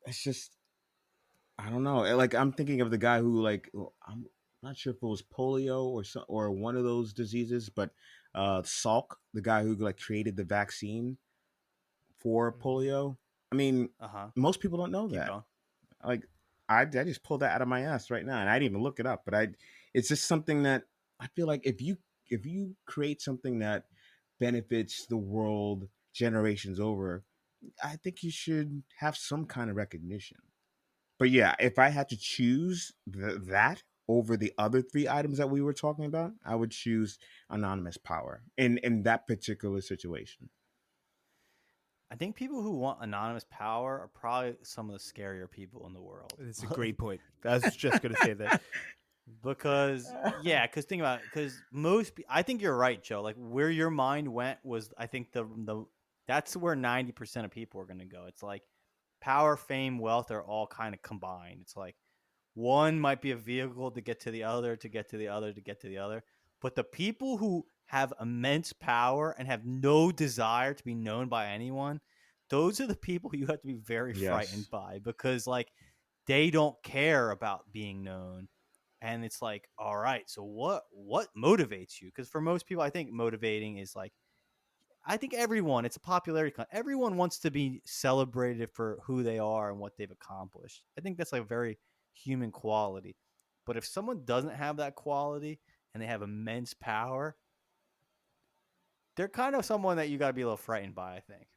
It's just I don't know. Like I'm thinking of the guy who I'm not sure if it was polio or one of those diseases, but Salk, the guy who like created the vaccine for Mhm. polio. I mean, Uh huh. most people don't know Keep that. going. Like I just pulled that out of my ass right now, and I didn't even look it up. But it's just something that I feel like if you create something that benefits the world generations over, I think you should have some kind of recognition. But yeah, if I had to choose that over the other three items that we were talking about, I would choose anonymous power in that particular situation. I think people who want anonymous power are probably some of the scarier people in the world. It's a great point. I was just gonna say that. Because yeah, because think about it, because I think you're right, Joe. Like where your mind went was, I think the that's where 90% of people are going to go. It's like power, fame, wealth are all kind of combined. It's like one might be a vehicle to get to the other, to get to the other, to get to the other. But the people who have immense power and have no desire to be known by anyone, those are the people you have to be very Yes. frightened by, because like they don't care about being known. And it's like, all right, so what motivates you? Because for most people, I think motivating is like, I think everyone, it's a popularity everyone wants to be celebrated for who they are and what they've accomplished. I think that's like a very human quality. But if someone doesn't have that quality and they have immense power, they're kind of someone that you got to be a little frightened by, I think.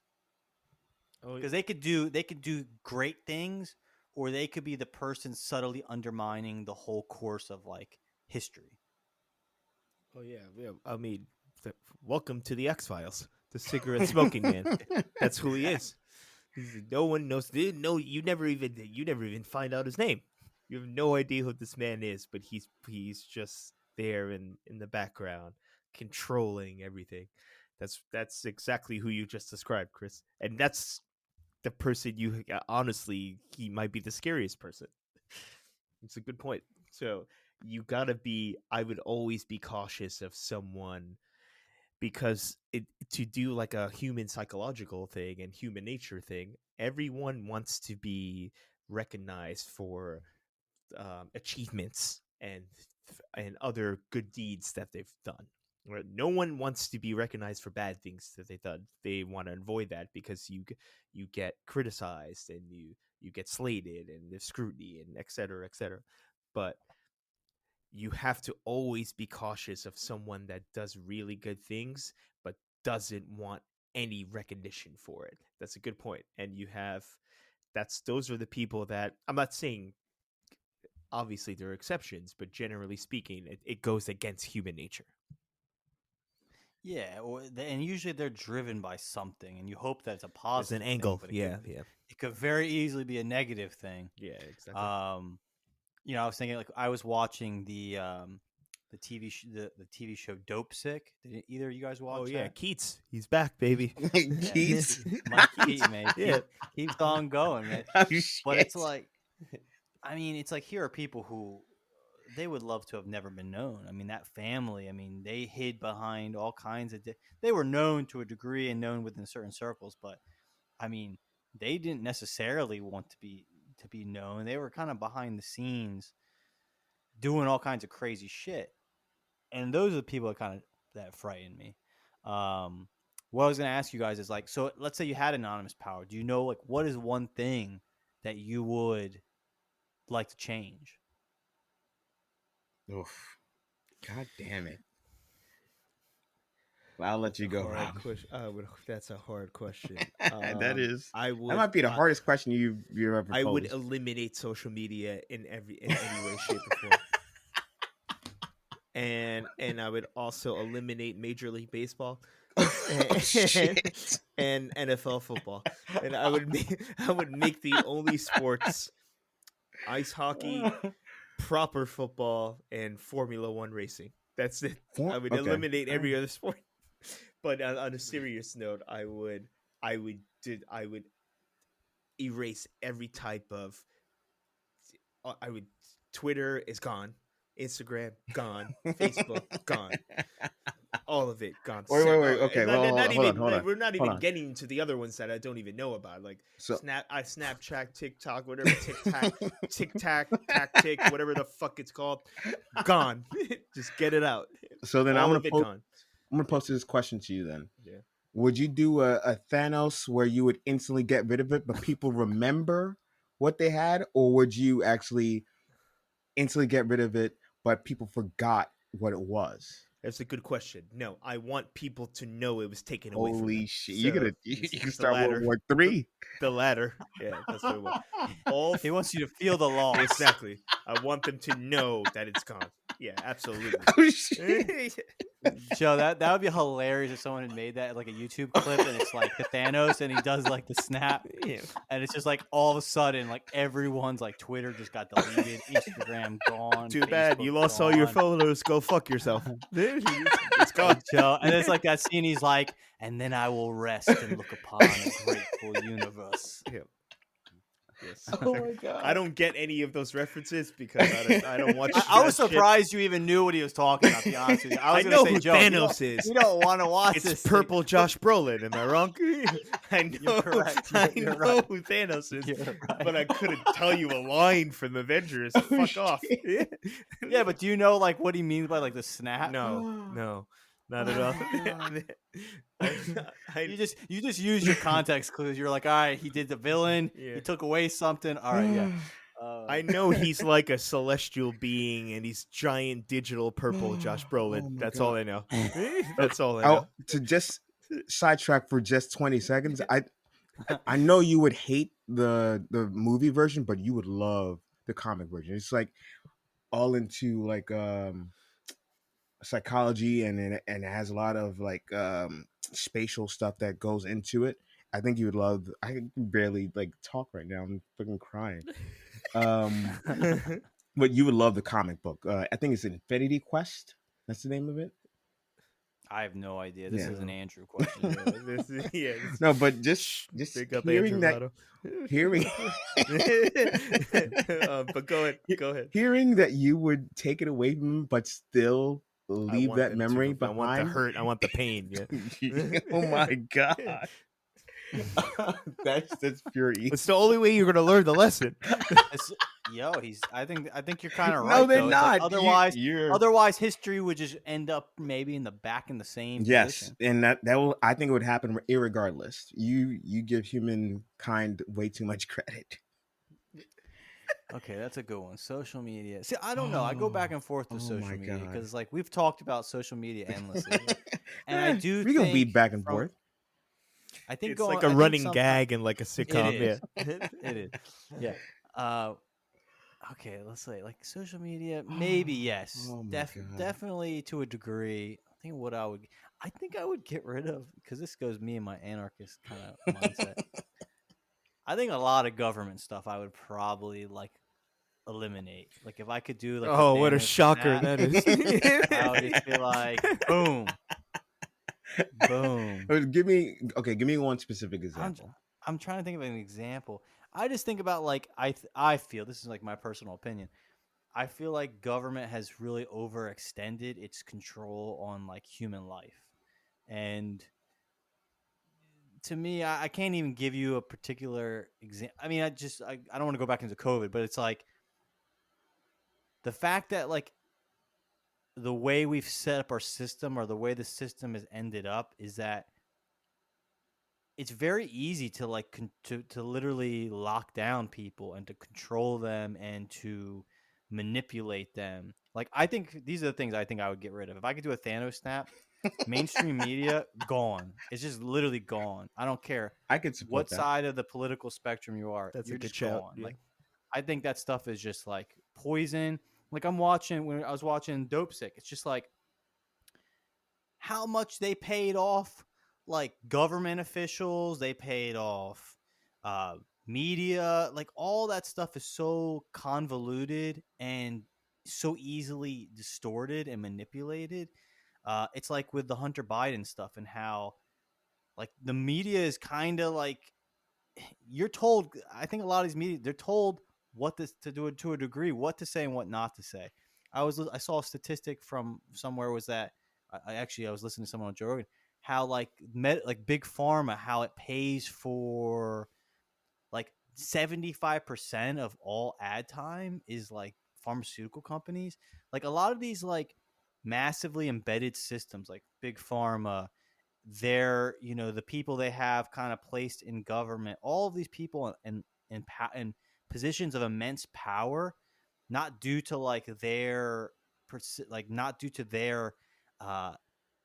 Oh, Because they could do great things, or they could be the person subtly undermining the whole course of like history. oh yeah, yeah. I mean, welcome to the X Files, the cigarette smoking man. That's who he is. No one knows. No, you never even find out his name. You have no idea who this man is, but he's just there in the background, controlling everything. That's exactly who you just described, Chris. And that's the person you honestly, he might be the scariest person. It's a good point. So you gotta be. I would always be cautious of someone because to do like a human psychological thing and human nature thing, everyone wants to be recognized for achievements and other good deeds that they've done. Right? No one wants to be recognized for bad things that they've done. They want to avoid that because you get criticized and you get slated and there's scrutiny and et cetera, et cetera. But you have to always be cautious of someone that does really good things but doesn't want any recognition for it. That's a good point. And those are the people that, I'm not saying obviously there are exceptions, but generally speaking, it goes against human nature. Yeah, and usually they're driven by something, and you hope that it's a There's positive an angle. thing, but Yeah. it could very easily be a negative thing. Yeah, exactly. I was thinking, like, I was watching the TV the TV show Dope Sick. Did either of you guys watch? Oh yeah, that? Keats, he's back, baby. Keats. Mike Keaton, man. Yeah. Keeps on going, man. Oh, But shit. it's like, I mean, it's like, here are people who they would love to have never been known. I mean, that family, I mean, they hid behind all kinds of they were known to a degree and known within certain circles, but I mean, they didn't necessarily want to be known. They were kind of behind the scenes doing all kinds of crazy shit. And those are the people that frighten me. What I was going to ask you guys is, like, so let's say you had anonymous power. Do you know, like, what is one thing that you would like to change? Oof. God damn it. Well, I'll let you go, Rob. That's a hard question. That is. I would. That might be the hardest question you've ever posed. I would eliminate social media in any way, shape, or form. And I would also eliminate Major League Baseball and NFL football. And I would make the only sports ice hockey, proper football, and Formula One racing. That's it. I would eliminate every other sport. But on a serious note, I would erase every type of. Twitter is gone. Instagram gone, Facebook gone, all of it gone. Wait. Okay, hold on. We're not even getting to the other ones that I don't even know about, like Snapchat, TikTok, whatever, TikTok, tactic, whatever the fuck it's called, gone. Just get it out. So then all I'm of it gonna gone. I'm gonna pose this question to you then. Yeah. Would you do a Thanos where you would instantly get rid of it, but people remember what they had, or would you actually instantly get rid of it, but people forgot what it was? That's a good question. No, I want people to know it was taken away from them. Holy shit! So You can start World War III. The latter. Yeah, that's what I want. He wants you to feel the loss. Exactly. I want them to know that it's gone. Yeah, absolutely. Oh shit! Joe, that would be hilarious if someone had made that like a YouTube clip and it's like the Thanos and he does like the snap, and it's just like all of a sudden like everyone's like Twitter just got deleted, Instagram gone. Too bad you Facebook lost gone. all your photos. Go fuck yourself. It's gone. Joe, and it's like that scene. He's like, and then I will rest and look upon a grateful universe. Yeah. Yes. Oh my god! I don't get any of those references because I don't watch. I was surprised you even knew what he was talking about. To be honest with you, I was know gonna say, who Joe, Thanos is. You don't want to watch It's this. purple Josh Brolin. Am I wrong? I know. You're correct. I You're know right. who Thanos is, You're right. but I couldn't tell you a line from Avengers. Fuck off. Yeah, but do you know like what he means by like the snap? No, not at all. You just use your context clues. You're like, all right, he did the villain. Yeah. He took away something. All right, yeah. I know he's like a celestial being, and he's giant digital purple Josh Brolin. Oh my That's God. all I know. That's all I know. To just sidetrack for just 20 seconds, I know you would hate the movie version, but you would love the comic version. It's like all into like psychology, and it has a lot of like spatial stuff that goes into it. I think you would love. I can barely like talk right now. I'm fucking crying. But you would love the comic book. I think it's Infinity Quest. That's the name of it. I have no idea. This Yeah. is an Andrew question. No, but just Pick up hearing Andrew that, hearing, but go ahead. hearing that you would take it away from him, but still I leave want that them memory I want the behind. hurt. I want the pain. Yeah. Oh my god! That's pure evil. It's the only way you're gonna learn the lesson. I think you're kind of No, right. they're Though. It's like not. You're otherwise history would just end up maybe back in the same yes, position. and that will. I think it would happen irregardless. You give humankind way too much credit. Okay, that's a good one. Social media. See, I don't know. I go back and forth with Oh social my media God. because like we've talked about social media endlessly, and I do we can think beat back and forth. I think It's going, like a I think running gag in like a It sitcom. is. Yeah. It is. Yeah. Okay, let's say like social media. Maybe yes. Oh my God. Definitely to a degree. I think I would get rid of because this goes me and my anarchist kind of mindset. I think a lot of government stuff I would probably like eliminate. Like if I could do like Oh, what a Thanos shocker snap, that is! I would just be like, boom, boom. Give me one specific I'm example. I'm trying to think of an example. I just think about like I feel this is like my personal opinion. I feel like government has really overextended its control on like human life, and to me, I can't even give you a particular example. I mean, I don't want to go back into COVID, but it's like the fact that like the way we've set up our system or the way the system has ended up is that it's very easy to like to literally lock down people and to control them and to manipulate them. Like I think these are the things I think I would get rid of. If I could do a Thanos snap, mainstream media gone. It's just literally gone. I don't care I could support what that. side of the political spectrum you are. That's a You're good just shout. gone. Yeah. Like I think that stuff is just like poison. Like when I was watching Dope Sick, it's just like how much they paid off like government officials, they paid off uh media, like all that stuff is so convoluted and so easily distorted and manipulated. It's like with the Hunter Biden stuff and how like the media is kind of like you're told. I think a lot of these media they're told what to do to a degree, what to say and what not to say. I saw a statistic from somewhere was that I was listening to someone on Joe Rogan how like like big pharma how it pays for like 75% of all ad time is like pharmaceutical companies. Like a lot of these like massively embedded systems like big pharma, they're the people they have kind of placed in government, all of these people in positions of immense power, not due to like not due to their uh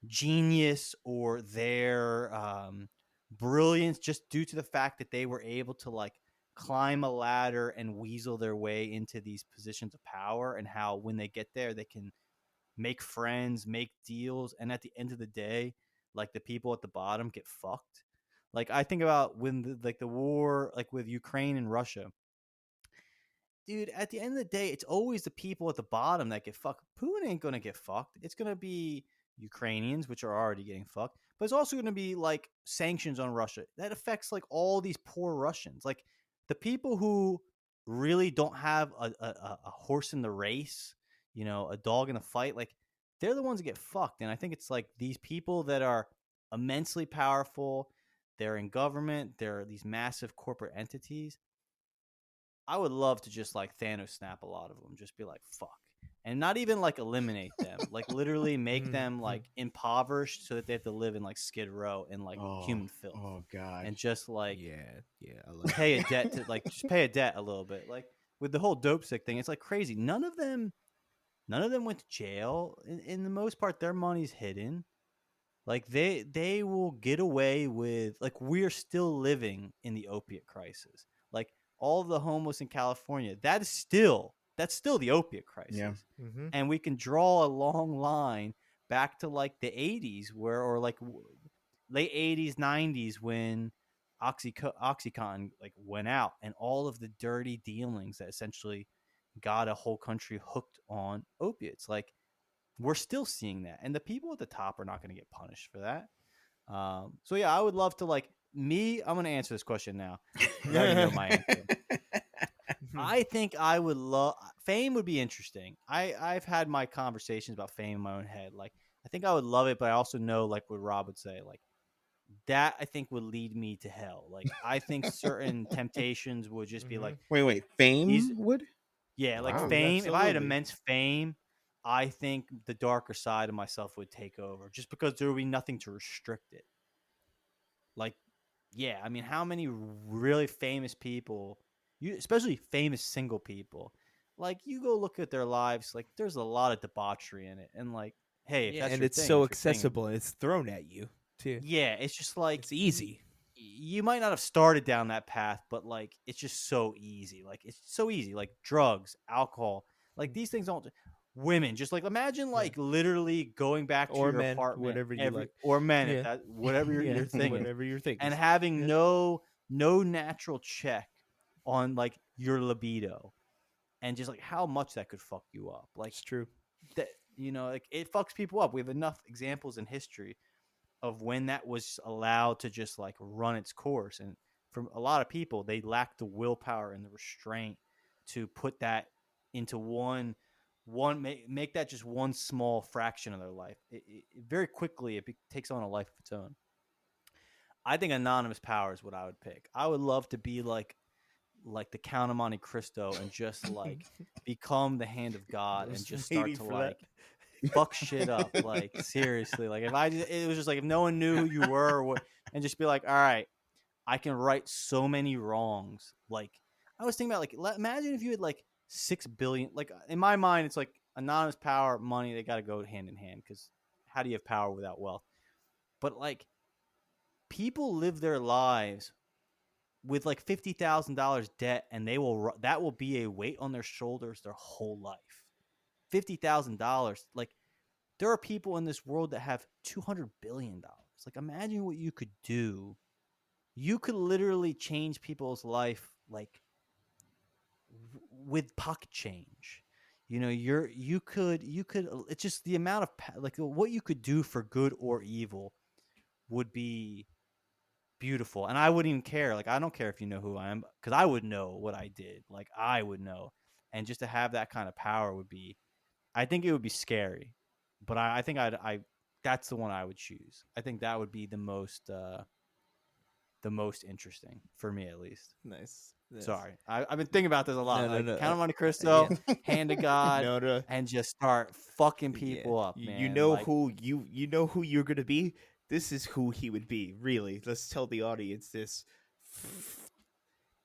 genius or their brilliance, just due to the fact that they were able to like climb a ladder and weasel their way into these positions of power, and how when they get there they can make friends, make deals, and at the end of the day, like the people at the bottom get fucked. Like I think about when the war, like with Ukraine and Russia, dude. At the end of the day, it's always the people at the bottom that get fucked. Putin ain't gonna get fucked. It's gonna be Ukrainians, which are already getting fucked, but it's also gonna be like sanctions on Russia that affects like all these poor Russians, like the people who really don't have a horse in the race, a dog in the fight. Like they're the ones that get fucked, and I think it's like these people that are immensely powerful. They're in government. They're these massive corporate entities. I would love to just like Thanos snap a lot of them, just be like fuck, and not even like eliminate them, like literally make them like impoverished so that they have to live in like Skid Row in like human filth, Oh God. and just like Yeah. I like pay a debt to like just pay a debt a little bit. Like with the whole Dope Sick thing, it's like crazy. None of them went to jail. In the most part, their money's hidden. Like they will get away with like we're still living in the opiate crisis. Like all of the homeless in California, that's still the opiate crisis. Yeah. Mm-hmm. And we can draw a long line back to like the 80s or like late 80s, 90s when Oxycontin like went out, and all of the dirty dealings that essentially got a whole country hooked on opiates. Like we're still seeing that, and the people at the top are not going to get punished for that. So yeah, I would love to like me. I'm going to answer this question now. I already know my answer. I think I would love fame. Would be interesting. I've had my conversations about fame in my own head. Like I think I would love it, but I also know like what Rob would say. Like that I think would lead me to hell. Like I think certain temptations would just be Hmm. like Wait, these. fame would? Yeah, like Wow. Oh, fame. If I had absolutely. immense fame, I think the darker side of myself would take over, just because there would be nothing to restrict it. Like, yeah, I mean, how many really famous people, you especially famous single people, like you go look at their lives, like there's a lot of debauchery in it, and like, hey, if Yeah, that's and your it's thing, so that's your thing. accessible and it's thrown at you too. Yeah, it's just like It's easy. you might not have started down that path, but like it's just so easy. Like it's so easy. Like drugs, alcohol, like these things don't. Women, just like imagine Yeah. like literally going back to Or your men, apartment whatever you every like. or men if Yeah. that whatever Yeah. you're thinking, Whatever your thing and is. having Yeah. no natural check on like your libido and just like how much that could fuck you up. Like It's true. that, like it fucks people up. We have enough examples in history of when that was allowed to just like run its course. And for a lot of people, they lack the willpower and the restraint to put that into make that just one small fraction of their life. Very quickly it takes on a life of its own. I think anonymous power is what I would pick. I would love to be like the Count of Monte Cristo and just like become the hand of I God and was just start waiting to for that. like fuck shit up. Like seriously, like if it was just like if no one knew who you were or what, and just be like, all right, I can right so many wrongs. Like I was thinking about like imagine if you had like 6 billion. Like in my mind, it's like anonymous power, money. They got to go hand in hand because how do you have power without wealth? But like people live their lives with like $50,000 debt, and that will be a weight on their shoulders their whole life. $50,000, like there are people in this world that have $200 billion. Like imagine what you could do. You could literally change people's life like with pocket change. You could it's just the amount of like what you could do for good or evil would be beautiful. And I wouldn't even care. Like I don't care if you know who I am cuz I would know what I did. Like I would know. And just to have that kind of power would be, I think it would be scary, but I think that's the one I would choose. I think that would be the most interesting for me at least. Nice. Nice. Sorry, I've been thinking about this a lot. No, no, Like no. Count of Monte Yeah. Cristo, Hand of God, No, no. and just start fucking Yeah. people up, You man. know Like who you know who you're gonna be. This is who he would be. Really, let's tell the audience this.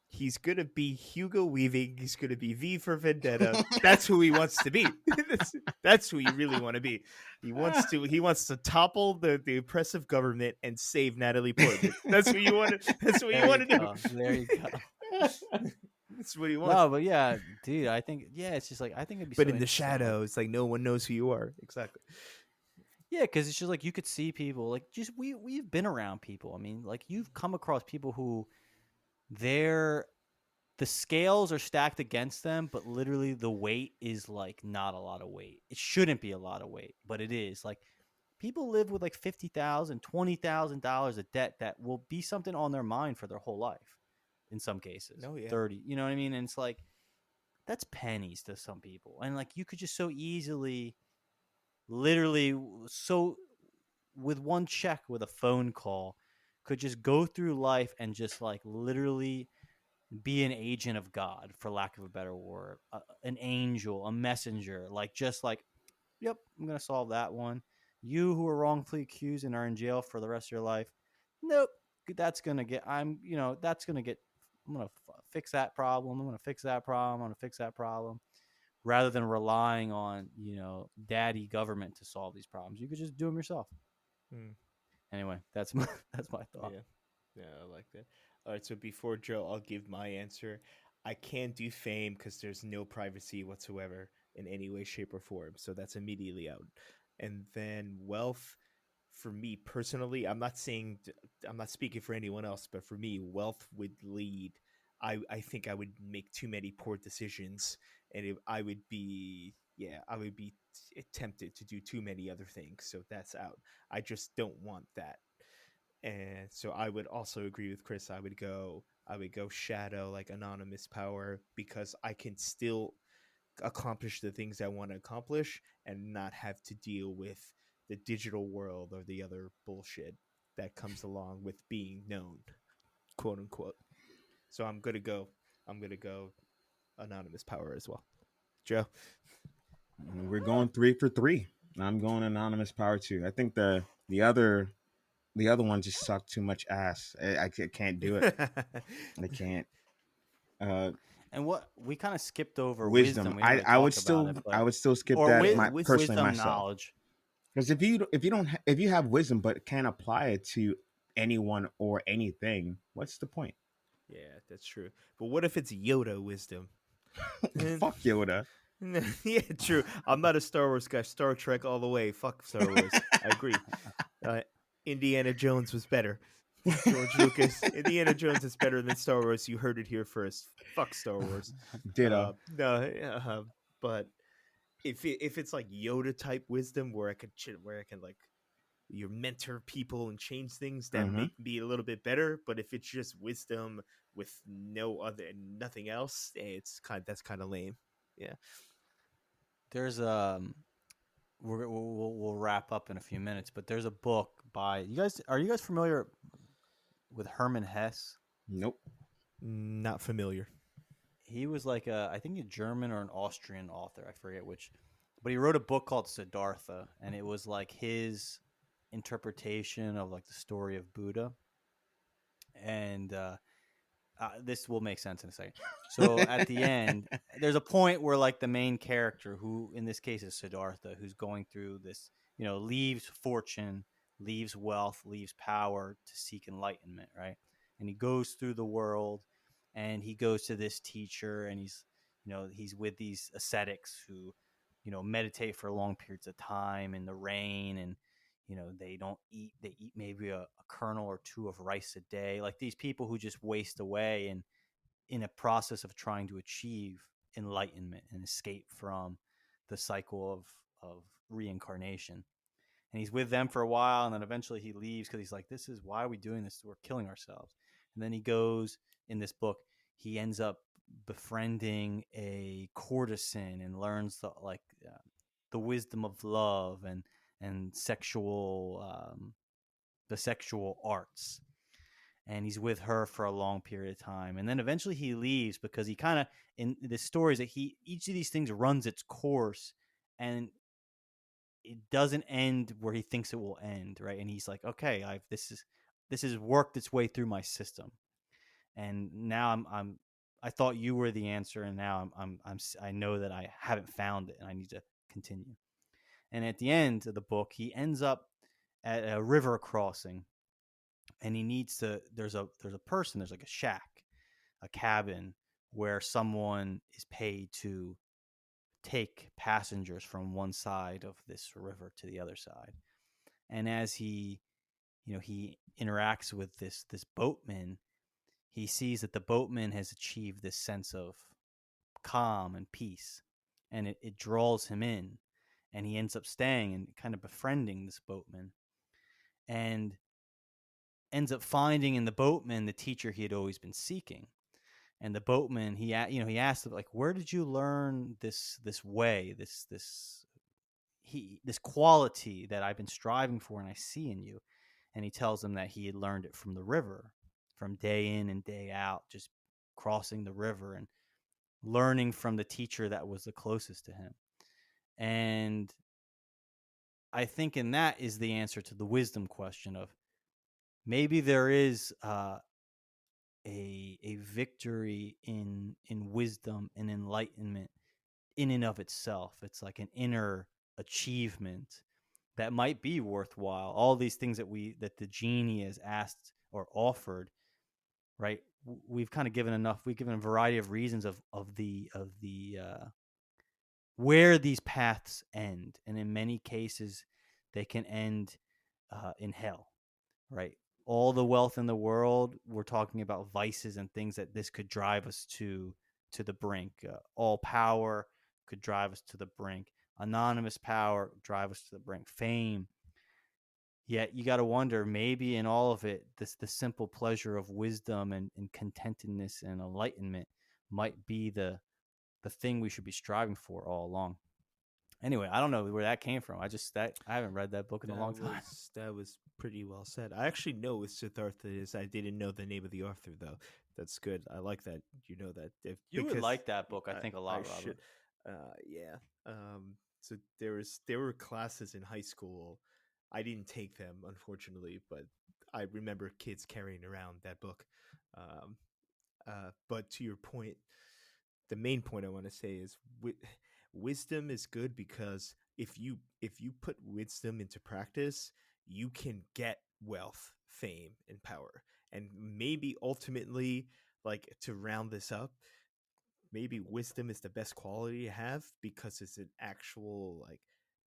He's gonna be Hugo Weaving. He's gonna be V for Vendetta. That's who he wants to be. That's who you really want to be. He wants to. He wants to topple the oppressive government and save Natalie Portman. That's what you want to. That's what you there want you to do. go, there you go. That's what he wants. No, but yeah, dude, I think it's just like I think it'd be But so in the interesting. Like, shadows, like no one knows who you are. Exactly. yeah, because it's just like you could see people like just we've been around people. I mean, like you've come across people who they're the scales are stacked against them, but literally the weight is like not a lot of weight. It shouldn't be a lot of weight, but it is. Like people live with like $50,000, $20,000 of debt that will be something on their mind for their whole life. In some cases, Oh, yeah. 30. You know what I mean? And it's like that's pennies to some people, and like you could just so easily, literally, so with one check, with a phone call, could just go through life and just like literally be an agent of God, for lack of a better word, an angel, a messenger, like just like, yep, I'm gonna solve that one. You who are wrongfully accused and are in jail for the rest of your life, nope, that's gonna get. That's gonna get. I'm gonna fix that problem. I'm gonna fix that problem. I'm gonna fix that problem. Rather than relying on daddy government to solve these problems, you could just do them yourself. Hmm. Anyway, that's my that's my thought. Yeah. Yeah, I like that. All right, so before Joe, I'll give my answer. I can't do fame because there's no privacy whatsoever in any way, shape, or form. So that's immediately out. And then wealth, for me personally, I'm not speaking for anyone else, but for me, wealth would lead. I think I would make too many poor decisions, and I would be, yeah, I would be tempted to do too many other things. So that's out. I just don't want that. And so I would also agree with Chris. I would go shadow, like anonymous power, because I can still accomplish the things I want to accomplish and not have to deal with the digital world or the other bullshit. that comes along with being known, quote unquote. So I'm gonna go anonymous power as well. Joe. We're going 3 for 3. I'm going anonymous power too. I think the other one just sucked too much ass. Can't do it. I can't. Uh, And what we kind of skipped over wisdom. wisdom. We didn't really talk about it, I but would still skip or that personally wisdom myself. knowledge. Because if you have wisdom but can't apply it to anyone or anything, what's the point? Yeah, that's true. But what if it's Yoda wisdom? Fuck Yoda. Yeah, true. I'm not a Star Wars guy. Star Trek all the way. Fuck Star Wars. I agree. Uh, Indiana Jones was better. George Lucas. Indiana Jones is better than Star Wars. You heard it here first. Fuck Star Wars. Ditto. No, but if it's like Yoda type wisdom where where I can like you mentor people and change things, that Mhm. may be a little bit better. But if it's just wisdom with nothing else, that's kind of lame. Yeah. There's we'll wrap up in a few minutes, but there's a book by you guys. Are you guys familiar with Herman Hesse? Nope. Not familiar. He was like I think a German or an Austrian author. I forget which, but he wrote a book called Siddhartha, and it was like his interpretation of like the story of Buddha. And this will make sense in a second. So at the end, there's a point where like the main character, who in this case is Siddhartha, who's going through this, leaves fortune, leaves wealth, leaves power to seek enlightenment, right? And he goes through the world, and he goes to this teacher, and he's with these ascetics who, meditate for long periods of time in the rain, and they don't eat. They eat maybe a kernel or two of rice a day, like these people who just waste away and in a process of trying to achieve enlightenment and escape from the cycle of reincarnation. And he's with them for a while, and then eventually he leaves because he's like, this is why are we doing this? We're killing ourselves. And then he goes in this book, he ends up befriending a courtesan and learns the wisdom of love and the sexual arts. And he's with her for a long period of time, and then eventually he leaves because he kind of, in the stories, that each of these things runs its course, and it doesn't end where he thinks it will end, right? And he's like, okay, this has worked its way through my system, and now I thought you were the answer, and now I know that I haven't found it, and I need to continue. And at the end of the book, he ends up at a river crossing, and he needs to. There's a person. There's like a shack, a cabin where someone is paid to take passengers from one side of this river to the other side. And as he interacts with this boatman, he sees that the boatman has achieved this sense of calm and peace, and it draws him in, and he ends up staying and kind of befriending this boatman, and ends up finding in the boatman the teacher he had always been seeking. And the boatman, he asked him, like, where did you learn this way, this quality that I've been striving for and I see in you? And he tells him that he had learned it from the river, from day in and day out, just crossing the river and learning from the teacher that was the closest to him. And I think in that is the answer to the wisdom question of maybe there is a victory in wisdom and enlightenment in and of itself. It's like an inner achievement that might be worthwhile. All these things that the genie has asked or offered, right? We've kind of given enough. We've given a variety of reasons of the where these paths end, and in many cases, they can end in hell, right? All the wealth in the world, we're talking about vices and things that this could drive us to the brink. All power could drive us to the brink. Anonymous power drive us to the brink. Fame. Yet you got to wonder, maybe in all of it, the simple pleasure of wisdom and contentedness and enlightenment might be the thing we should be striving for all along. Anyway, I don't know where that came from. I haven't read that book in a long time. That was pretty well said. I actually know what Siddhartha is. I didn't know the name of the author though. That's good. I like that. You know that You would because like that book, I think, a I lot, should. Robert. Yeah. So there were classes in high school. I didn't take them, unfortunately, but I remember kids carrying around that book. Um, but to your point, the main point I want to say is wisdom is good because if you put wisdom into practice, you can get wealth, fame, and power. And maybe ultimately, like to round this up, maybe wisdom is the best quality to have because it's an actual like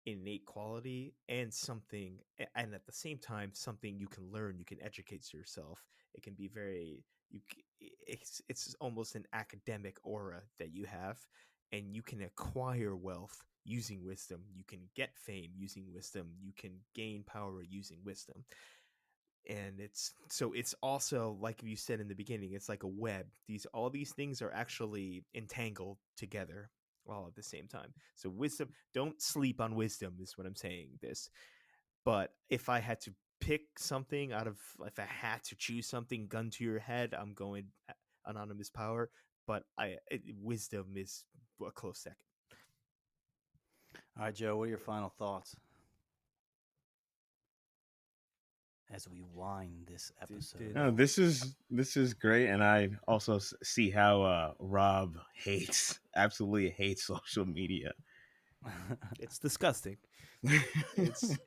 innate quality and something and at the same time something you can learn, you can educate yourself. It can be very it's almost an academic aura that you have, and you can acquire wealth using wisdom, you can get fame using wisdom, you can gain power using wisdom. And it's also like you said in the beginning, it's like a web. These all these things are actually entangled together all at the same time. So wisdom, don't sleep on wisdom is what I'm saying this. But if I had to pick something out of, if I had to choose something, gun to your head, I'm going anonymous power. But wisdom is a close second. All right, Joe, what are your final thoughts as we wind this episode? No, this is great, and I also see how Rob absolutely hates social media. It's disgusting. It's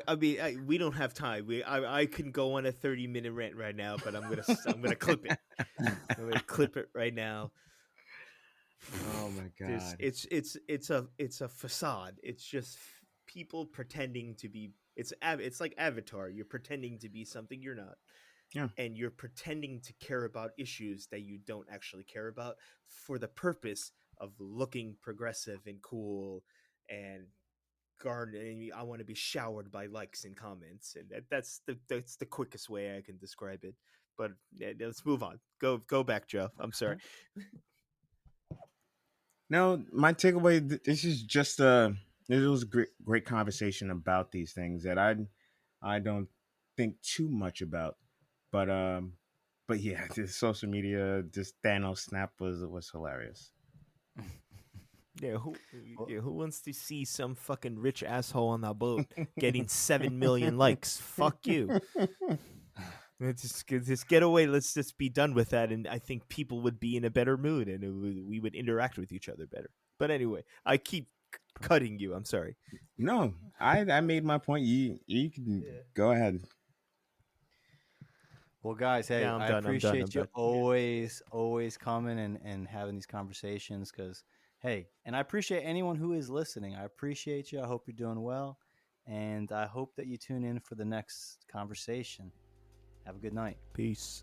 I mean, we don't have time. I can go on a 30-minute rant right now, but I'm gonna clip it. I'm gonna clip it right now. Oh my There's god. it's a facade. It's just people pretending to be. It's like Avatar. You're pretending to be something you're not, Yeah. and you're pretending to care about issues that you don't actually care about for the purpose of looking progressive and cool and garden. I want to be showered by likes and comments, and that's the quickest way I can describe it. But yeah, let's move on. Go back, Joe. I'm sorry. No, my takeaway. This is just it was a great conversation about these things that I don't think too much about, but yeah, this social media, this Thanos snap was hilarious. Well, Who wants to see some fucking rich asshole on that boat getting 7 million likes? Fuck you. Just get away. Let's just be done with that, and I think people would be in a better mood, and we would interact with each other better. But anyway, I keep cutting you. I'm sorry. No, I made my point. You can Yeah. go ahead. well, guys, hey, Now I'm I done. I'm done. I'm appreciate you done. always coming and having these conversations because, hey, and I appreciate anyone who is listening. I appreciate you. I hope you're doing well. And I hope that you tune in for the next conversation. Have a good night. Peace.